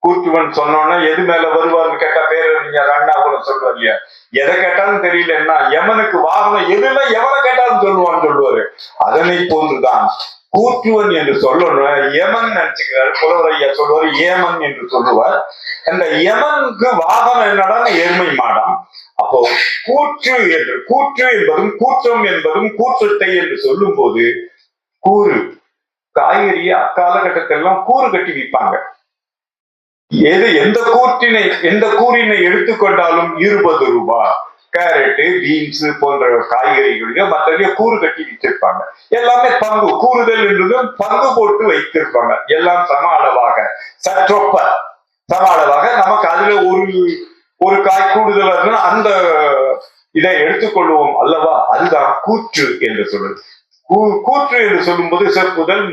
கூற்றுவன் சொன்னோன்னா எது மேல வருவார்னு கேட்டா பேரறிஞர் அண்ணா கூட சொல்லுவார் இல்லையா, எதை கேட்டாலும் தெரியலன்னா யமனுக்கு வாகனம் எதுனா எவனை கேட்டாலும் சொல்லுவாரு. அதனை போன்றுதான் கூற்றுவன் என்று சொல்லணும். யமன் நினைச்சுக்கிறாரு, புலவர் ஐயா சொல்லுவார் ஏமன் என்று சொல்லுவார். அந்த யமனுக்கு வாகனம் என்னடா எருமை மாடம். அப்போ கூற்று என்பதும் கூற்றம் என்பதும் கூற்றத்தை என்று சொல்லும் போது கூறு காய்கறிய அக்காலகட்டத்திலாம் கூறு கட்டி விற்பாங்க. எந்த கூறினை எடுத்துக்கொண்டாலும் 20 ரூபாய். கேரட்டு, பீன்ஸ் போன்ற காய்கறிகளையோ மற்றவையோ கூறு கட்டி வித்திருப்பாங்க. எல்லாமே பங்கு, கூறுதல் என்றதும் பங்கு போட்டு வைத்திருப்பாங்க. எல்லாம் சம அளவாக, சற்றொப்ப சம அளவாக. நமக்கு அதுல ஒரு காய் கூடுதல் அந்த இதை எடுத்துக்கொள்வோம் அல்லவா. அதுதான் கூற்று என்று சொல்லுது. கூற்று என்று சொல்லும் போது செப்புதல்,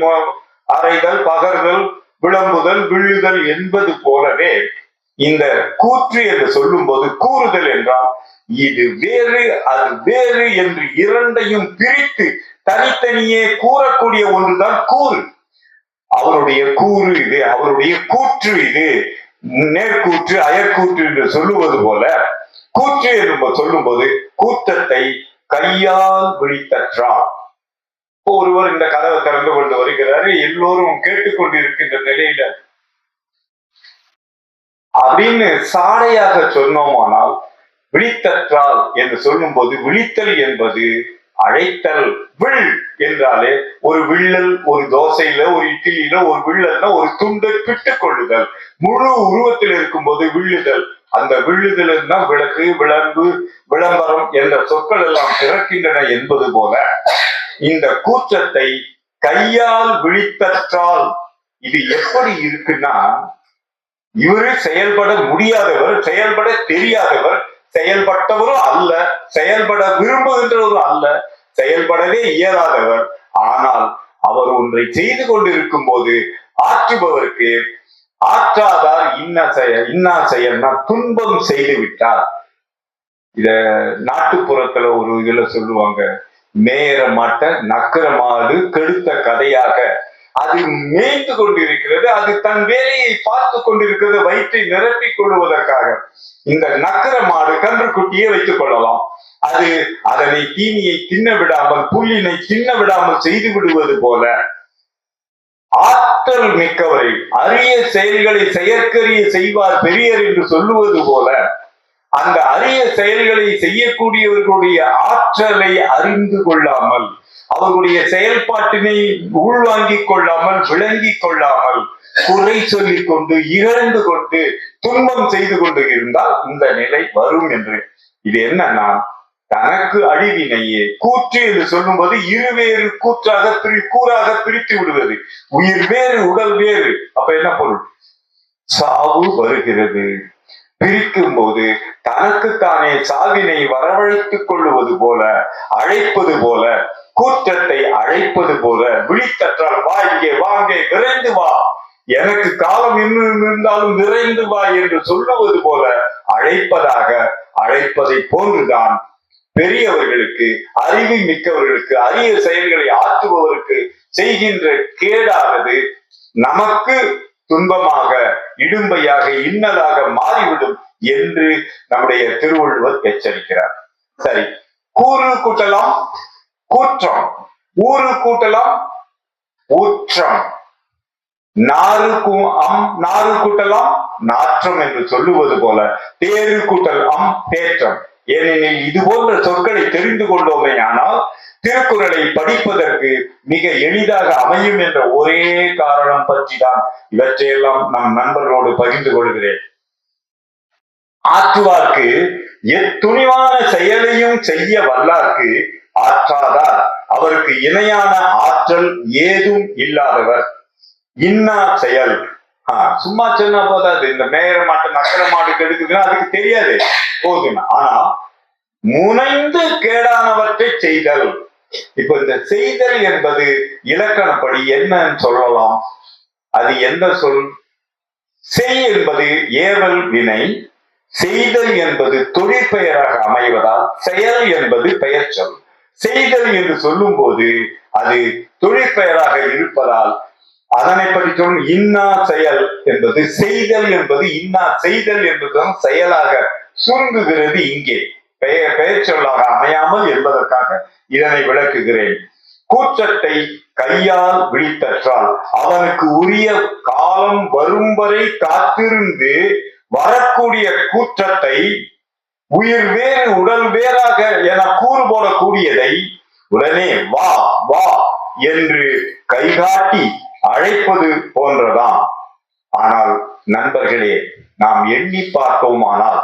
அறைதல், பகர்தல், விளம்புதல், விழுதல் என்பது போலவே இந்த கூற்று என்று சொல்லும் போது கூறுதல் என்றால் இது வேறு அது வேறு என்று இரண்டையும் பிரித்து தனித்தனியே கூறக்கூடிய ஒன்றுதான் கூறு. அவருடைய கூறு இது, அவருடைய கூற்று இது, நேர்கூற்று அயற்கூற்று என்று சொல்லுவது போல கூற்று என்று சொல்லும் போது கூற்றத்தை கையால் விழித்தற்றார். ஒருவர் இந்த கதவை திறந்து கொண்டு வருகிறாரு, எல்லோரும் கேட்டுக்கொண்டிருக்கின்ற நிலையில அப்படின்னு சாடையாக சொன்னோமானால் விழித்தற்றால் என்று சொல்லும் போது விழித்தல் என்பது அழைத்தல். வில் என்றாலே ஒரு வில்லல், ஒரு தோசையில, ஒரு இட்லியில ஒரு வில்லல்னா ஒரு துண்டை பிட்டுக் கொள்ளுதல். முழு உருவத்தில் இருக்கும் போது வில்லுதல். அந்த வில்லுதல் தான் விளக்கு, விளம்பு, விளம்பரம் என்ற சொற்கள் எல்லாம் பிறக்கின்றன என்பது போல இந்த கூற்றத்தை கையால் விழித்தற்றால் இது எப்படி இருக்குன்னா, இவரு செயல்பட முடியாதவர், செயல்பட தெரியாதவர், செயல்பட்டவரும் அல்ல, செயல்பட விரும்புகின்றவரும் அல்ல, செயல்படவே இயலாதவர். ஆனால் அவர் ஒன்றை செய்து கொண்டிருக்கும் போது ஆற்றுபவருக்கு ஆற்றாதார் இன்னா செயல்னா துன்பம் செய்து விட்டார். இத நாட்டுப்புறத்துல ஒரு இதுல சொல்லுவாங்க, மேயற மாட்ட நக்கர மாடு கெடுத்த கதையாக. அது மேய்ந்து கொண்டிருக்கிறது, அது தன் வேலையை பார்த்து கொண்டிருக்கிறது, வயிற்றை நிரப்பிக் கொள்வதற்காக. இந்த நக்கர மாடு கன்றுக்குட்டியே வைத்துக் கொள்ளலாம். அது அதனை தீனியை தின்ன விடாமல், புல்லினை தின்ன விடாமல் செய்து விடுவது போல ஆற்றல் மிக்கவரை அரிய செயல்களை செயற்கரிய செய்வார் பெரியர் என்று சொல்லுவது போல அந்த அரிய செயல்களை செய்யக்கூடியவர்களுடைய ஆற்றலை அறிந்து கொள்ளாமல், அவர்களுடைய செயல்பாட்டினை உள்வாங்கிக் கொள்ளாமல், விளங்கிக் கொள்ளாமல், குறை சொல்லிக் கொண்டு, இகழ்ந்து கொண்டு, துன்பம் செய்து கொண்டு இருந்தால் இந்த நிலை வரும் என்று. இது என்னன்னா, தனக்கு அழிவினையே கூற்று என்று சொல்லும் போது இருவேறு கூறாக பிரித்து விடுவது. உயிர் வேறு, உடல் வேறு. அப்ப என்ன பொருள்? சாவு வருகிறது. பிரிக்கும் போது தனக்குத்தானே சாவினை வரவழைத்துக் கொள்ளுவது போல, அழைப்பது போல, கூற்றத்தை அழைப்பது போல, விழித்தற்றால் வா, இங்கே வாங்கே, விரைந்து வா எனக்கு காலம் இன்னும் இருந்தாலும் நிறைந்து வா என்று சொல்லுவது போல அழைப்பதை போன்றுதான் பெரியவர்களுக்கு, அறிவு மிக்கவர்களுக்கு, அரிய செயல்களை ஆற்றுபவருக்கு செய்கின்ற கேடானது நமக்கு துன்பமாக, இடும்பையாக, இன்னலாக மாறிவிடும் என்று நம்முடைய திருவள்ளுவர் எச்சரிக்கிறார். சரி, கூறு கூட்டலாம் கூற்றம், ஊறு கூட்டலாம் ஊற்றம், நாறு கூட்டலாம் நாற்றம் என்று சொல்லுவது போல தேறு கூட்டல் தேற்றம். ஏனெனில் இது போன்ற சொற்களை தெரிந்து கொண்டோமே ஆனால் திருக்குறளை படிப்பதற்கு மிக எளிதாக அமையும் என்ற ஒரே காரணம் பற்றி தான் இவற்றையெல்லாம் நம் நண்பர்களோடு பகிர்ந்து கொள்கிறேன். ஆற்றுவார்க்கு எத்துணிவான செயலையும் செய்ய வல்லார்க்கு ஆற்றாதார் அவருக்கு இணையான ஆற்றல் ஏதும் இல்லாதவர். இன்னா செயல் சும்மா சொன்னா போதாது. இந்த மேயர மாட்டு நக்கர மாடு கெடுக்குதுன்னா அதுக்கு தெரியாது போதும். ஆனா முனைந்து கேடானவற்றை செய்தல். இப்ப இந்த செய்தல் என்பது இலக்கணப்படி என்னன்னு சொல்லலாம். அது எந்த சொல்? செய் என்பது ஏவல் வினை, செய்தல் என்பது தொழிற்பெயராக அமைவதால் செயல் என்பது பெயர் சொல். செய்தல் என்று சொல்லும் போது அது தொழிற்பெயராக இருப்பதால் அதனை பற்றி சொல்லும். இன்னா செயல் என்பது செய்தல் என்பது இன்னா செய்தல் என்பதுதான் செயலாக சுருங்குகிறது. இங்கே பெயர் சொல்லாக அமையாமல் என்பதற்காக இதனை விளக்குகிறேன். கூற்றத்தை கையால் விழித்தற்றால் அவனுக்கு உரிய காலம் வரும் வரை காத்திருந்து வரக்கூடிய கூற்றத்தை உயிர் வேறு உடல் வேறாக என கூறு போடக்கூடியதை உடனே வா வா என்று கைகாட்டி அழைப்பது போன்றதான். ஆனால் நண்பர்களே, நாம் எண்ணி பார்ப்போமானால்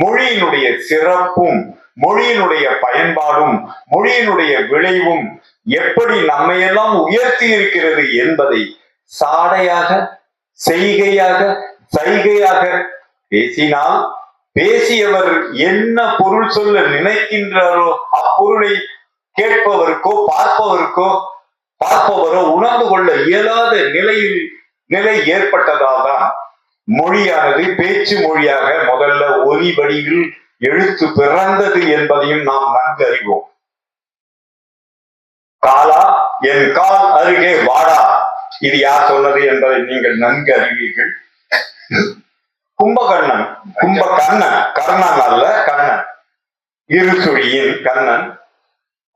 மொழியினுடைய சிறப்பும், மொழியினுடைய பயன்பாடும், மொழியினுடைய விளைவும் எப்படி நம்மையெல்லாம் உயர்த்தி இருக்கிறது என்பதை சாடையாக, செய்கையாக, சைகையாக பேசினால் பேசியவர் என்ன பொருள் சொல்ல நினைக்கின்றாரோ அப்பொருளை கேட்பவருக்கோ பார்ப்பவரோ உணர்ந்து கொள்ள இயலாத நிலை ஏற்பட்டதால்தான் மொழியானது பேச்சு மொழியாக முதல்ல ஒலி வடிவில் எழுத்து பிறந்தது என்பதையும் நாம் நன்கு அறிவோம். காலா என் கால் அருகே வாடா, இது யார் சொன்னது என்பதை நீங்கள் நன்கு அறிவீர்கள். கும்பகர்ணன், கர்ணன் அல்ல கண்ணன், இருசுழியின் கண்ணன்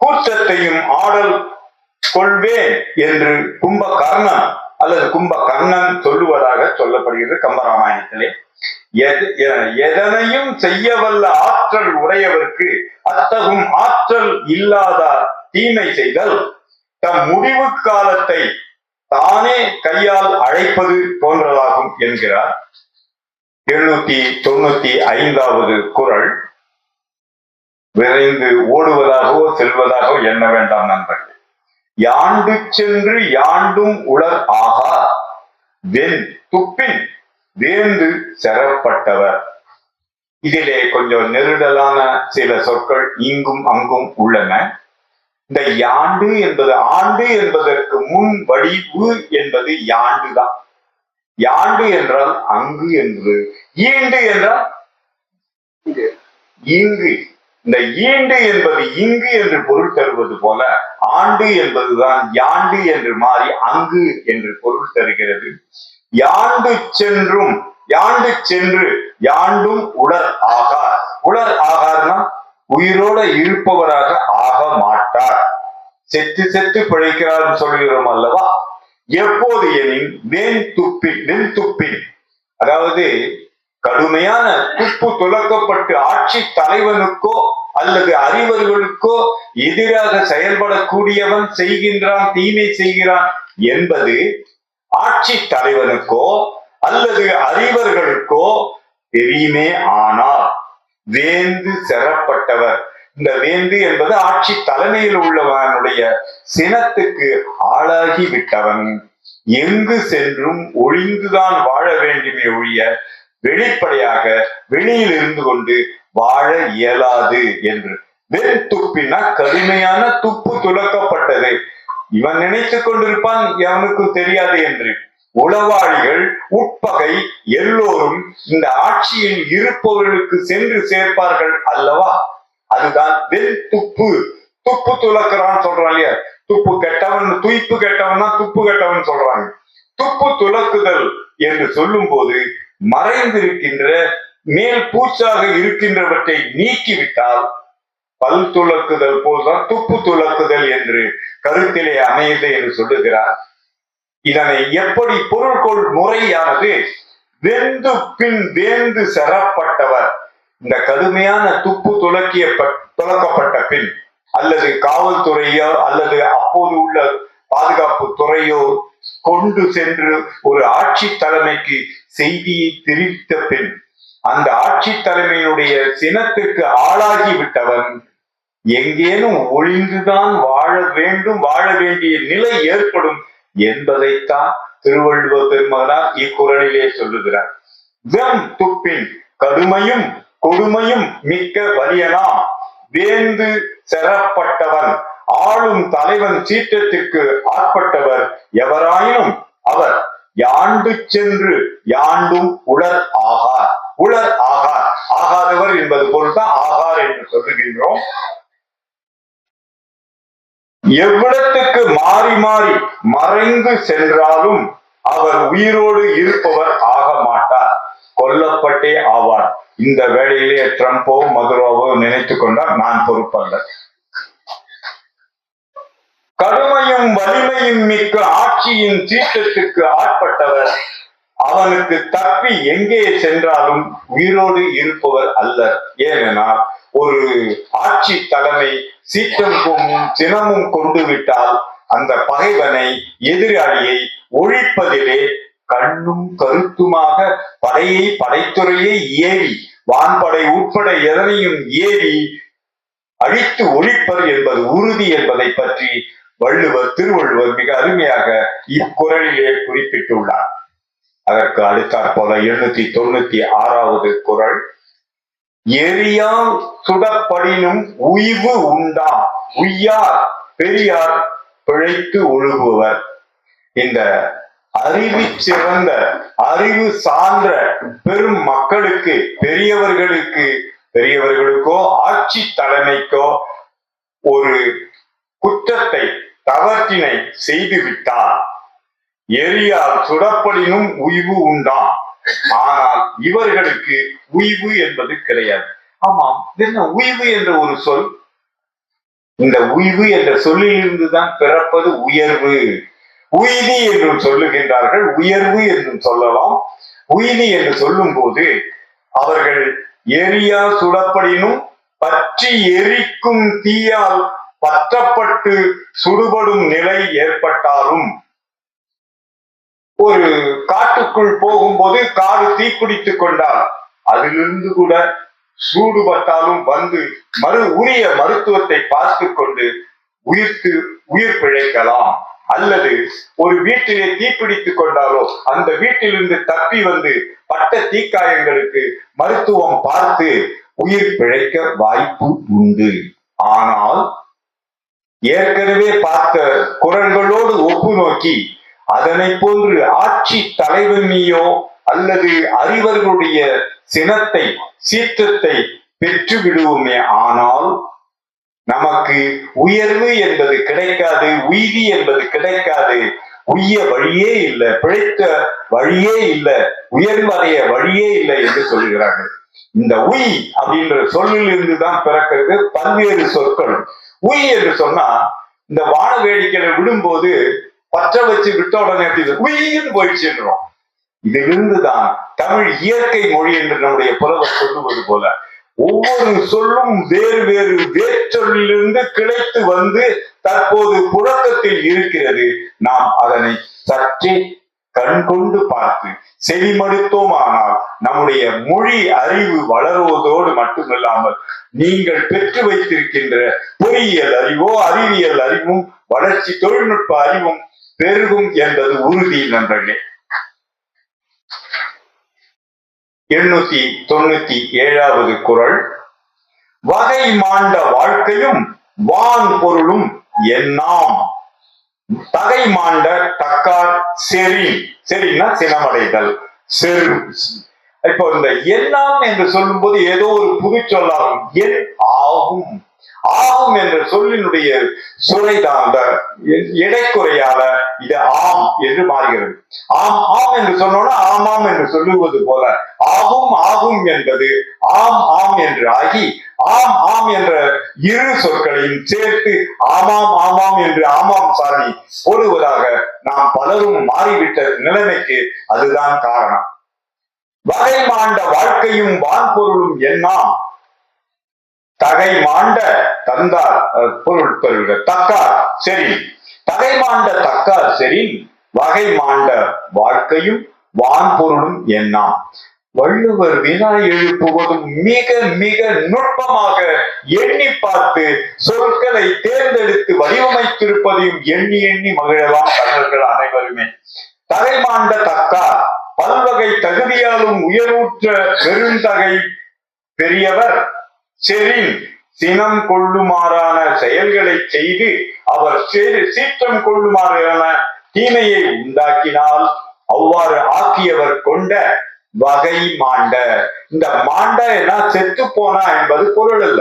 கூற்றத்தையும் ஆடல் கொள்வேன் என்று கும்பகர்ணன் அல்லது கும்பகர்ணன் சொல்லுவதாக சொல்லப்படுகிறது கம்பராமாயணத்திலே. எதனையும் செய்ய வல்ல ஆற்றல் உடையவருக்கு அத்தகும் ஆற்றல் இல்லாத தீமை செய்தல் தம் முடிவு காலத்தை தானே கையால் அழைப்பது போன்றதாகும் என்கிறார் 795வது குறள். விரைந்து ஓடுவதாகவோ செல்வதாகவோ எண்ண வேண்டாம் நண்பர்கள். யாண்டு சென்று யாண்டும் உலர் ஆகா வெண் துப்பின் வேந்து செறப்பட்டவர். இதிலே கொஞ்சம் நெருடலான சில சொற்கள் இங்கும் அங்கும் உள்ளன. இந்த யாண்டு என்பது ஆண்டு என்பதற்கு முன் வடிவு என்பது யாண்டு தான். யாண்டு என்றால் அங்கு என்று, ஈண்டு என்றால் இங்கு. இந்த ஈண்டு என்பது இங்கு என்று பொருள் தருவது போல ஆண்டு என்பதுதான் யாண்டு என்று மாறி அங்கு என்று பொருள் தருகிறது. யாண்டு சென்று யாண்டும் உலர் ஆகார். உலர் ஆகார்னா உயிரோட இருப்பவராக ஆக மாட்டார். செத்து பிழைக்கிறார் சொல்கிறோம் அல்லவா. எப்போது எனின் வெண் துப்பின், அதாவது கடுமையான துப்பு துலக்கப்பட்டு ஆட்சி தலைவனுக்கோ அல்லது அறிவர்களுக்கோ எதிராக செயல்படக்கூடியவன் செய்கின்றான், தீமை செய்கிறான் என்பது ஆட்சி தலைவனுக்கோ அல்லது அறிவர்களுக்கோ தெரியுமே. ஆனால் வேந்து செறப்பட்டவர், இந்த வேந்து என்பது ஆட்சி தலைமையில் உள்ளவனுடைய சினத்துக்கு ஆளாகி விட்டவன் எங்கு சென்றும் ஒளிந்துதான் வாழ வேண்டுமே ஒழிய வெளிப்படையாக வெளியில் இருந்து கொண்டு வாழ இயலாது என்று. வெண் துப்பினா கடுமையான துப்பு துலக்கப்பட்டது. இவன் நினைத்துக் கொண்டிருப்பான், எவனுக்கும் தெரியாது என்று. உளவாளிகள் உட்பகை எல்லோரும் இந்த ஆட்சியில் இருப்பவர்களுக்கு சென்று சேர்ப்பார்கள் அல்லவா? அதுதான் வெண் துப்பு. துப்பு துலக்கிறான்னு சொல்றான் இல்லையா? துப்பு கெட்டவன், துய்ப்பு கெட்டவன்னா துப்பு கெட்டவன் சொல்றாங்க. துப்பு துலக்குதல் என்று சொல்லும் போது மறைந்திருக்கின்ற மேல் பூச்சாக இருக்கின்றவற்றை நீக்கிவிட்டால் பல் துலக்குதல் போல்தான் துப்பு துலக்குதல் என்று கருத்திலே அமையுது என்று சொல்லுகிறார். இதனை எப்படி பொருள்கொள் முறையானது வெந்து பின் வேந்து செறப்பட்டவர், இந்த கடுமையான துப்பு துலக்கப்பட்ட பின் அல்லது காவல்துறையோ அல்லது அப்போது உள்ள பாதுகாப்பு துறையோ கொண்டு சென்று ஒரு ஆட்சி தலைமைக்கு செய்தியை தெரிவித்த பின் அந்த ஆட்சி தலைமையினுடைய சினத்துக்கு ஆளாகி விட்டவன் எங்கேனும் ஒளிந்துதான் வாழ வேண்டும், வாழ வேண்டிய நிலை ஏற்படும் என்பதைத்தான் திருவள்ளுவர் பெருமகனார் இக்குறளிலே சொல்லுகிறார். வெம் துப்பின் கடுமையும் கொடுமையும் மிக்க வலியனாம் வேந்து செறப்பட்டவன் ஆளும் தலைவன் சீற்றத்திற்கு ஆட்பட்டவர் எவராயினும் அவர் யாண்டு சென்று யாண்டும் உளர் ஆகார். உளர் ஆகார், ஆகாதவர் என்பது பொருள்தான் ஆகார் என்று சொல்லுகின்றோம். எவ்விடத்துக்கு மாறி மாறி மறைந்து சென்றாலும் அவர் உயிரோடு இருப்பவர் ஆக மாட்டார், கொல்லப்பட்டே ஆவார். இந்த வேளையிலே ட்ரம்போ மதுரோவோ நினைத்து கொண்டால் நான் பொறுப்பல்ல. கடுமையும் வலிமையும் மிக்க ஆட்சியின் சீற்றத்துக்கு ஆட்பட்டவர் அவனுக்கு தப்பி எங்கே சென்றாலும் உயிரோடு இருப்பவர் அல்லர். ஏனென்றால் ஒரு ஆட்சி தலைமை சீற்றமும் சினமும் கொண்டு விட்டால் அந்த பகைவனை எதிராளியை ஒழிப்பதிலே கண்ணும் கருத்துமாக படைத்துறையை ஏவி வான்படை உட்பட எதனையும் ஏவி அழித்து ஒழிப்பர் என்பது உறுதி என்பதை பற்றி திருவள்ளுவர் மிக அருமையாக இக்குறளிலே குறிப்பிட்டுள்ளார். அதற்கு அடுத்தாற் போல 796வது குறள், எரியால் சுடப்படினும் உய்வு உண்டாம் உய்யார் பெரியார் பிழைத்து ஒழுகுவர். இந்த அறிவு சிறந்த அறிவு சார்ந்த பெரும் மக்களுக்கு பெரியவர்களுக்கோ ஆட்சி தலைமைக்கோ ஒரு குற்றத்தை தவற்றினை செய்துவிட்டார் எரியால் சுடப்படினும் உய்வு உண்டாம். ஆனால் இவர்களுக்கு உய்வு என்பது கிடையாது. ஆமாம், என்ன உய்வு என்ற ஒரு சொல்? இந்த உய்வு என்ற சொல்லிலிருந்துதான் பிறப்பது உயர்வு. உய்தி என்றும் சொல்லுகின்றார்கள், உயர்வு என்றும் சொல்லலாம். உய்தி என்று சொல்லும் போது அவர்கள் எரியா சுடப்படினும் பற்றி எரிக்கும் தீயால் பற்றப்பட்டு சுடுபடும் நிலை ஏற்பட்டாலும், ஒரு காட்டுக்குள் போகும்போது காடு தீக்குடித்துக் கொண்டால் அதிலிருந்து கூட சூடுபட்டாலும் வந்து உரிய மருத்துவத்தை பார்த்து கொண்டு உயிர் பிழைக்கலாம். அல்லது ஒரு வீட்டிலே தீப்பிடித்துக் கொண்டாலோ அந்த வீட்டிலிருந்து தப்பி வந்து பட்ட தீக்காயங்களுக்கு மருத்துவம் பார்த்து உயிர் பிழைக்க வாய்ப்பு உண்டு. ஆனால் ஏற்கனவே பார்த்த குறள்களோடு ஒப்பு நோக்கி அதனை போன்று ஆட்சி தலைவனியோ அல்லது அறிவர்களுடைய சினத்தை சீற்றத்தை பெற்று விடுவோமே, ஆனால் நமக்கு உயர்வு என்பது கிடைக்காது, உய்தி என்பது கிடைக்காது. உய்ய வழியே இல்லை, பிழைத்த வழியே இல்லை, உயர்வடைய வழியே இல்லை என்று சொல்கிறார்கள். இந்த உய் அப்படின்ற சொல்லில் இருந்துதான் பிறக்கிறது பல்வேறு சொற்கள். உய் என்று சொன்னா இந்த வான வேடிக்கையை விடும்போது பற்ற வச்சு விட்ட உடனே உயின்னு போயிடுச்சுன்றோம். இதிலிருந்துதான் தமிழ் இயற்கை மொழி என்று நம்முடைய புலவர் சொல்லுவது போல ஒவ்வொரு சொல்லும் வேறு வேறு வேற்றொல்லிலிருந்து கிளைத்து வந்து தற்போது புழக்கத்தில் இருக்கிறது. நாம் அதனை சற்றே கண்கொண்டு பார்த்து செவிமடுத்தோமானால் நம்முடைய மொழி அறிவு வளருவதோடு மட்டுமில்லாமல் நீங்கள் பெற்று வைத்திருக்கின்ற பொறியியல் அறிவோ அறிவியல் அறிவும் வளர்ச்சி தொழில்நுட்ப அறிவும் பெருகும் என்பது உறுதி. நண்பர்களே, 897வது குறள், வகை மாண்ட வாழ்க்கையும் வான் பொருளும் என்னாம். தகை மாண்ட தக்கார் செரின், செரின்னா சினமடைதல், செரு. இப்போ இந்த எண்ணாம் என்று சொல்லும் போது ஏதோ ஒரு புது சொல்லாகும். என் ஆகும், ஆகும் என்ற சொல்லினுடைய சுரைதான் அந்த இடைக்குறையால இது ஆம் என்று மாறுகிறது. ஆம் ஆம் என்று சொன்னோம்னா ஆமாம் என்று சொல்லுவது போல ஆகும் ஆகும் என்பது ஆம் ஆம் என்று ஆகி ஆம் ஆம் என்ற இரு சொற்களையும் சேர்த்து ஆமாம் ஆமாம் என்று ஆமாம் சாமி போடுவதாக நாம் பலரும் மாறிவிட்ட நிலைமைக்கு அதுதான் காரணம். வகை மாண்ட வாழ்க்கையும் வான்பொருளும் எண்ணாம், தகை மாண்ட தந்தார் பொருள் பெறுக தக்கார் செரி, தகை மாண்ட தக்கார் செரி, வகை மாண்ட வாழ்க்கையும் வான்பொருளும் எண்ணாம். வள்ளுவர் வினா எழுப்புவதும் மிக மிக நுட்பமாக எண்ணி பார்த்து சொற்களை தேர்ந்தெடுத்து வடிவமைத்திருப்பதையும் எண்ணி எண்ணி மகிழலாம் தமிழர்கள் அனைவருமே. தகை மாண்ட தக்கார் பல்வகை தகுதியாலும் உயர்வுற்ற பெருந்தகை பெரியவர் செரின், சினம் கொள்ளுமாறான செயல்களை செய்து அவர் சீற்றம் கொள்ளுமாறான தீமையை உண்டாக்கினால் அவ்வாறு ஆக்கியவர் கொண்ட வகை மாண்ட. இந்த மாண்ட என்ன செத்து போனா என்பது பொருள் அல்ல.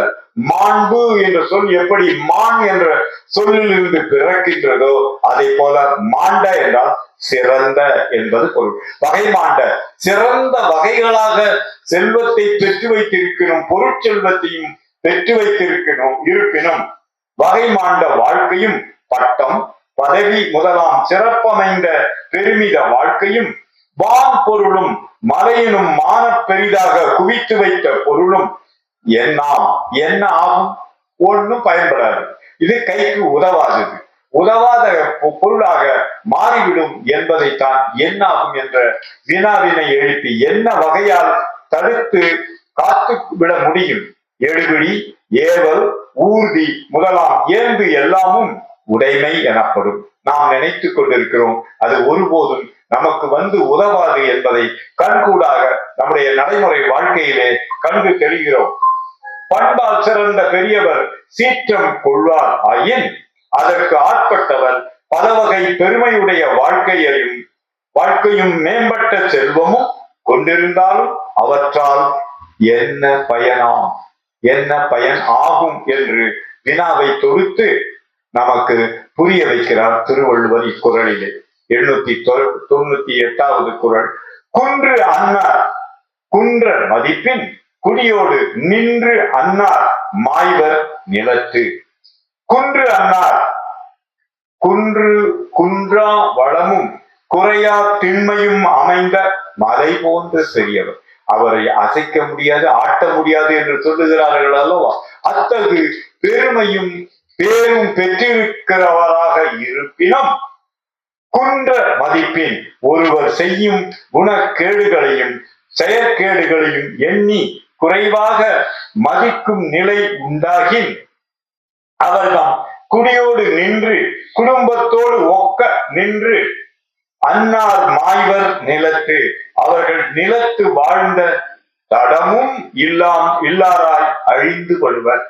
மாண்பு என்ற சொல் எப்படி மான் என்ற சொல்லில் இருந்து பிறக்கின்றதோ அதை போல மாண்ட என்றால் சிறந்த என்பது பொருள். வகை மாண்ட சிறந்த வகைகளாக செல்வத்தை பெற்று வைத்திருக்கணும், பொருட்செல்வத்தையும் பெற்று வைத்திருக்கணும். இருப்பினும் வகை மாண்ட வாழ்க்கையும் பட்டம் பதவி முதலாம் சிறப்பமைந்த பெருமித வாழ்க்கையும் வான் பொருளும் மலையினும் மான பெரிதாக குவித்து வைத்த பொருளும் என்ன ஆகும்? ஒன்னும் பயன்படாது. இது கைக்கு உதவாதது, உதவாத பொருளாக மாறிவிடும் என்பதைத்தான் என்னாகும் என்ற வினாவினை எழுப்பி என்ன வகையால் தடுத்து காத்து விட முடியும்? எடுபிடி ஏவல் ஊர்தி முதலாம் ஏந்து எல்லாமும் உடைமை எனப்படும். நாம் நினைத்துக் கொண்டிருக்கிறோம், அது ஒருபோதும் நமக்கு வந்து உதவாது என்பதை கண்கூடாக நம்முடைய நடைமுறை வாழ்க்கையிலே கண்டு தெரிகிறோம். பண்பால் சிறந்த பெரியவர் சீற்றம் கொள்வார் ஆயின் அதற்கு ஆட்பட்டவர் பல வகை பெருமையுடைய வாழ்க்கையும் மேம்பட்ட செல்வமும் கொண்டிருந்தாலும் அவற்றால் என்ன பயனாம், என்ன பயன் ஆகும் என்று வினாவை தொடுத்து நமக்கு புரிய வைக்கிறார் திருவள்ளுவர் இக்குறளிலே. 798வது குறள். குன்று அன்னார் குன்ற மதிப்பின் குடியோடு நின்று அன்னார் மாய்வர் நிலத்து. குன்று அன்னார் குன்றா வளமும் குறையா திண்மையும் அமைந்த மலை போன்ற பெரியவர். அவரை அசைக்க முடியாது, ஆட்ட முடியாது என்று சொல்லுகிறார்கள் அல்லவா? அத்தகு பெருமையும் பேரும் பெற்றிருக்கிறவராக இருப்பினும் குன்ற மதிப்பின் ஒருவர் செய்யும் குணக்கேடுகளையும் செயற்கேடுகளையும் எண்ணி குறைவாக மதிக்கும் நிலை உண்டாகின் அவர்தான் குடியோடு நின்று குடும்பத்தோடு ஒக்க நின்று அன்னார் மாய்வர் நிலத்து, அவர்கள் நிலத்து வாழ்ந்த தடமும் இல்லாராய் அழிந்து கொள்வர்.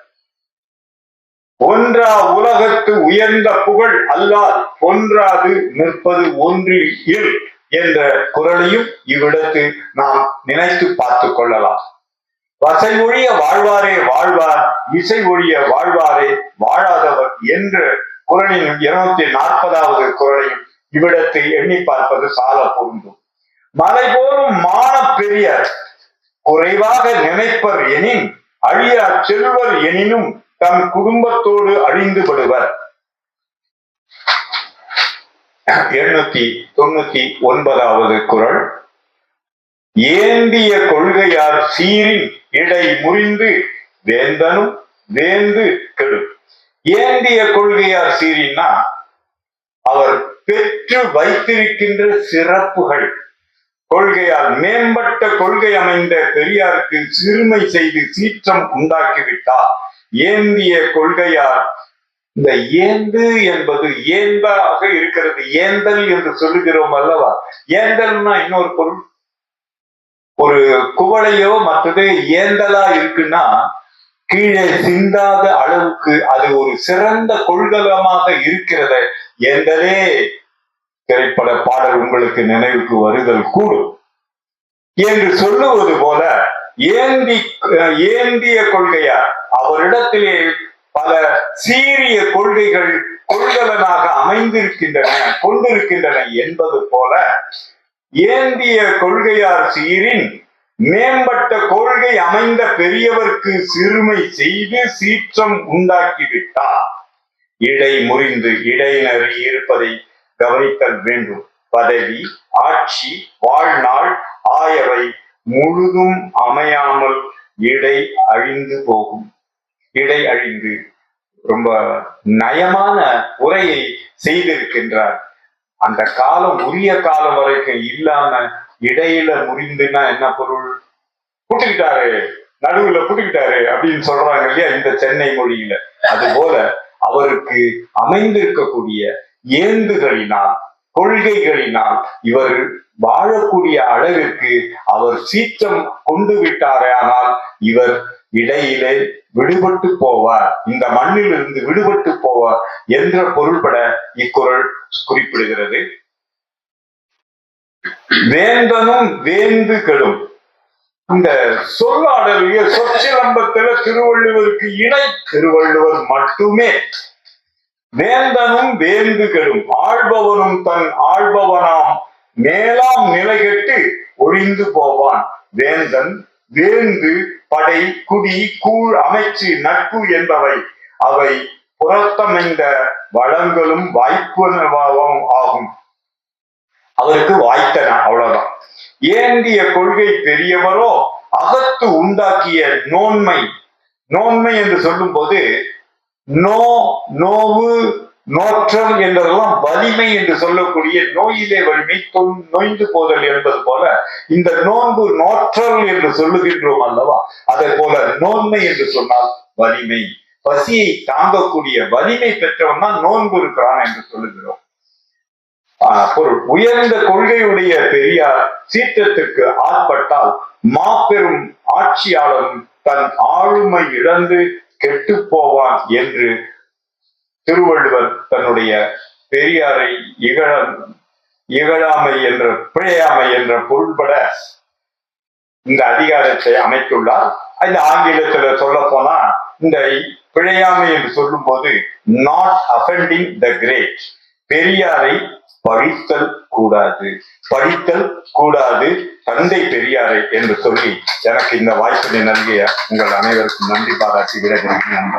ஒன்றா உலகத்து உயர்ந்த புகழ் அல்லால் ஒன்றாது நிற்பது ஒன்று இல் என்ற குறளையும் இவ்விடத்து நாம் நினைத்து பார்த்து கொள்ளலாம். வசை ஒழிய வாழ்வாரே வாழ்வார், இசை ஒழிய வாழ்வாரே வாழாதவர் என்ற குறளின் 240வது குறளையும் இவ்விடத்தை எண்ணி பார்ப்பது சால பொருந்தும். மலை போலும் மான பெரியர் குறைவாக நினைப்பர் எனின் அழியா செல்வர் எனினும் தம் குடும்பத்தோடு அழிந்து விடுவர். 899வது குறள். ஏந்திய கொள்கையார் சீரின் இடை முறிந்து வேந்தனும் வேந்து கெடும். ஏந்திய கொள்கையார் சீரின்னா அவர் பெற்று வைத்திருக்கின்ற சிறப்புகள். கொள்கையால் மேம்பட்ட கொள்கை அமைந்த பெரியாருக்கு சிறுமை செய்து சீற்றம் உண்டாக்கிவிட்டார். ஏந்திய கொள்கையார். இந்த ஏந்து என்பது ஏந்தாக இருக்கிறது, ஏந்தல் என்று சொல்லுகிறோம் அல்லவா? ஏந்தல்னா இன்னொரு பொருள். ஒரு குவளையோ மற்றது ஏந்தலா இருக்குன்னா கீழே சிந்தாத அளவுக்கு அது ஒரு சிறந்த கொள்கலமாக இருக்கிறத என்பதே திரைப்பட பாடல் உங்களுக்கு நினைவுக்கு வருதல் கூடும் என்று சொல்லுவது போல ஏந்திய கொள்கையார் அவரிடத்திலே பல சீரிய கொள்கைகள் கொள்கலனாக கொண்டிருக்கின்றன என்பது போல ஏந்திய கொள்கையார் சீரின் மேம்பட்ட கொள்கை அமைந்த பெரியவர்க்கு சிறுமை செய்து சீற்றம் உண்டாக்கிவிட்டார். இடை முறிந்து இடையினரி இருப்பதை கவனித்தல் வேண்டும். பதவி, ஆட்சி, வாழ்நாள் ஆயவை முழுதும் அமையாமல் இடை அழிந்து போகும். இடை அழிந்து ரொம்ப நயமான உரையை செய்திருக்கின்றார். அந்த காலம் உரிய காலம் வரைக்கும் இல்லாம இடையில முறிந்துன்னா என்ன பொருள்? புட்டுக்கிட்டாரு, நடுவுல புட்டுக்கிட்டாரு அப்படின்னு சொல்றாங்க இல்லையா இந்த சென்னை மொழியில. அது போல அவருக்கு அமைந்திருக்கக்கூடிய ஏந்துகளினால் கொள்கைகளினால் இவர் வாழக்கூடிய அளவிற்கு அவர் சீற்றம் கொண்டு விட்டாரே, ஆனால் இவர் இடையிலே விடுபட்டு போவார், இந்த மண்ணிலிருந்து விடுபட்டு போவார் என்ற பொருள்பட இக்குறள் குறிப்பிடுகிறது. வேந்தனும் வேந்து கெடும். இந்த சொல்லாடலிய சொற்சிலம்பத்துல திருவள்ளுவருக்கு இணை திருவள்ளுவர் மட்டுமே. வேந்தனும் வேந்து கெடும், ஆள்பவனும் தன் ஆள்பவனாம் மேலாம் நிலை கெட்டு ஒழிந்து போவான். வேந்தன், வேந்து, படை, குடி, கூழ், அமைச்சு, நட்பு என்பவை அவை புறத்தமைந்த வளங்களும் வாய்ப்பு ஆகும். அவருக்கு வாய்த்தன, அவ்வளவுதான். ஏந்திய கொள்கை பெரியவரோ அகத்து உண்டாக்கிய நோன்மை என்று சொல்லும் போது நோவு, நோற்றல் என்றெல்லாம் வலிமை என்று சொல்லக்கூடிய நோயிலே வலிமை, நொய்ந்து போதல் என்பது போல இந்த நோன்பு நோற்றல் என்று சொல்லுகின்றோம் அல்லவா, அதே போல நோன்மை என்று சொன்னால் வலிமை, பசியை தாங்கக்கூடிய வலிமை பெற்றவன் தான் நோன்பு இருக்கிறான் என்று சொல்லுகிறோம். பொருள் உயர்ந்த கொள்கையுடைய பெரியார் சீற்றத்துக்கு ஆட்பட்டால் மாபெரும் ஆட்சியாளரும் தன் ஆளுமை இழந்து கெட்டு போவான் என்று திருவள்ளுவர் தன்னுடைய பெரியாரை இகழாமை என்ற பிழையாமை என்ற பொருள்பட இந்த அதிகாரத்தை அமைத்துள்ளார். இந்த ஆங்கிலத்துல சொல்ல போனா இந்த பிழையாமை என்று சொல்லும் போது நாட் அஃபெண்டிங் த கிரேட், பெரியாரை பழித்தல் கூடாது தந்தை பெரியாரை என்று சொல்லி எனக்கு இந்த வாய்ப்பினை நல்கிய உங்கள் அனைவருக்கும் நன்றி பாராட்டி விடைபெறுகிறேன்.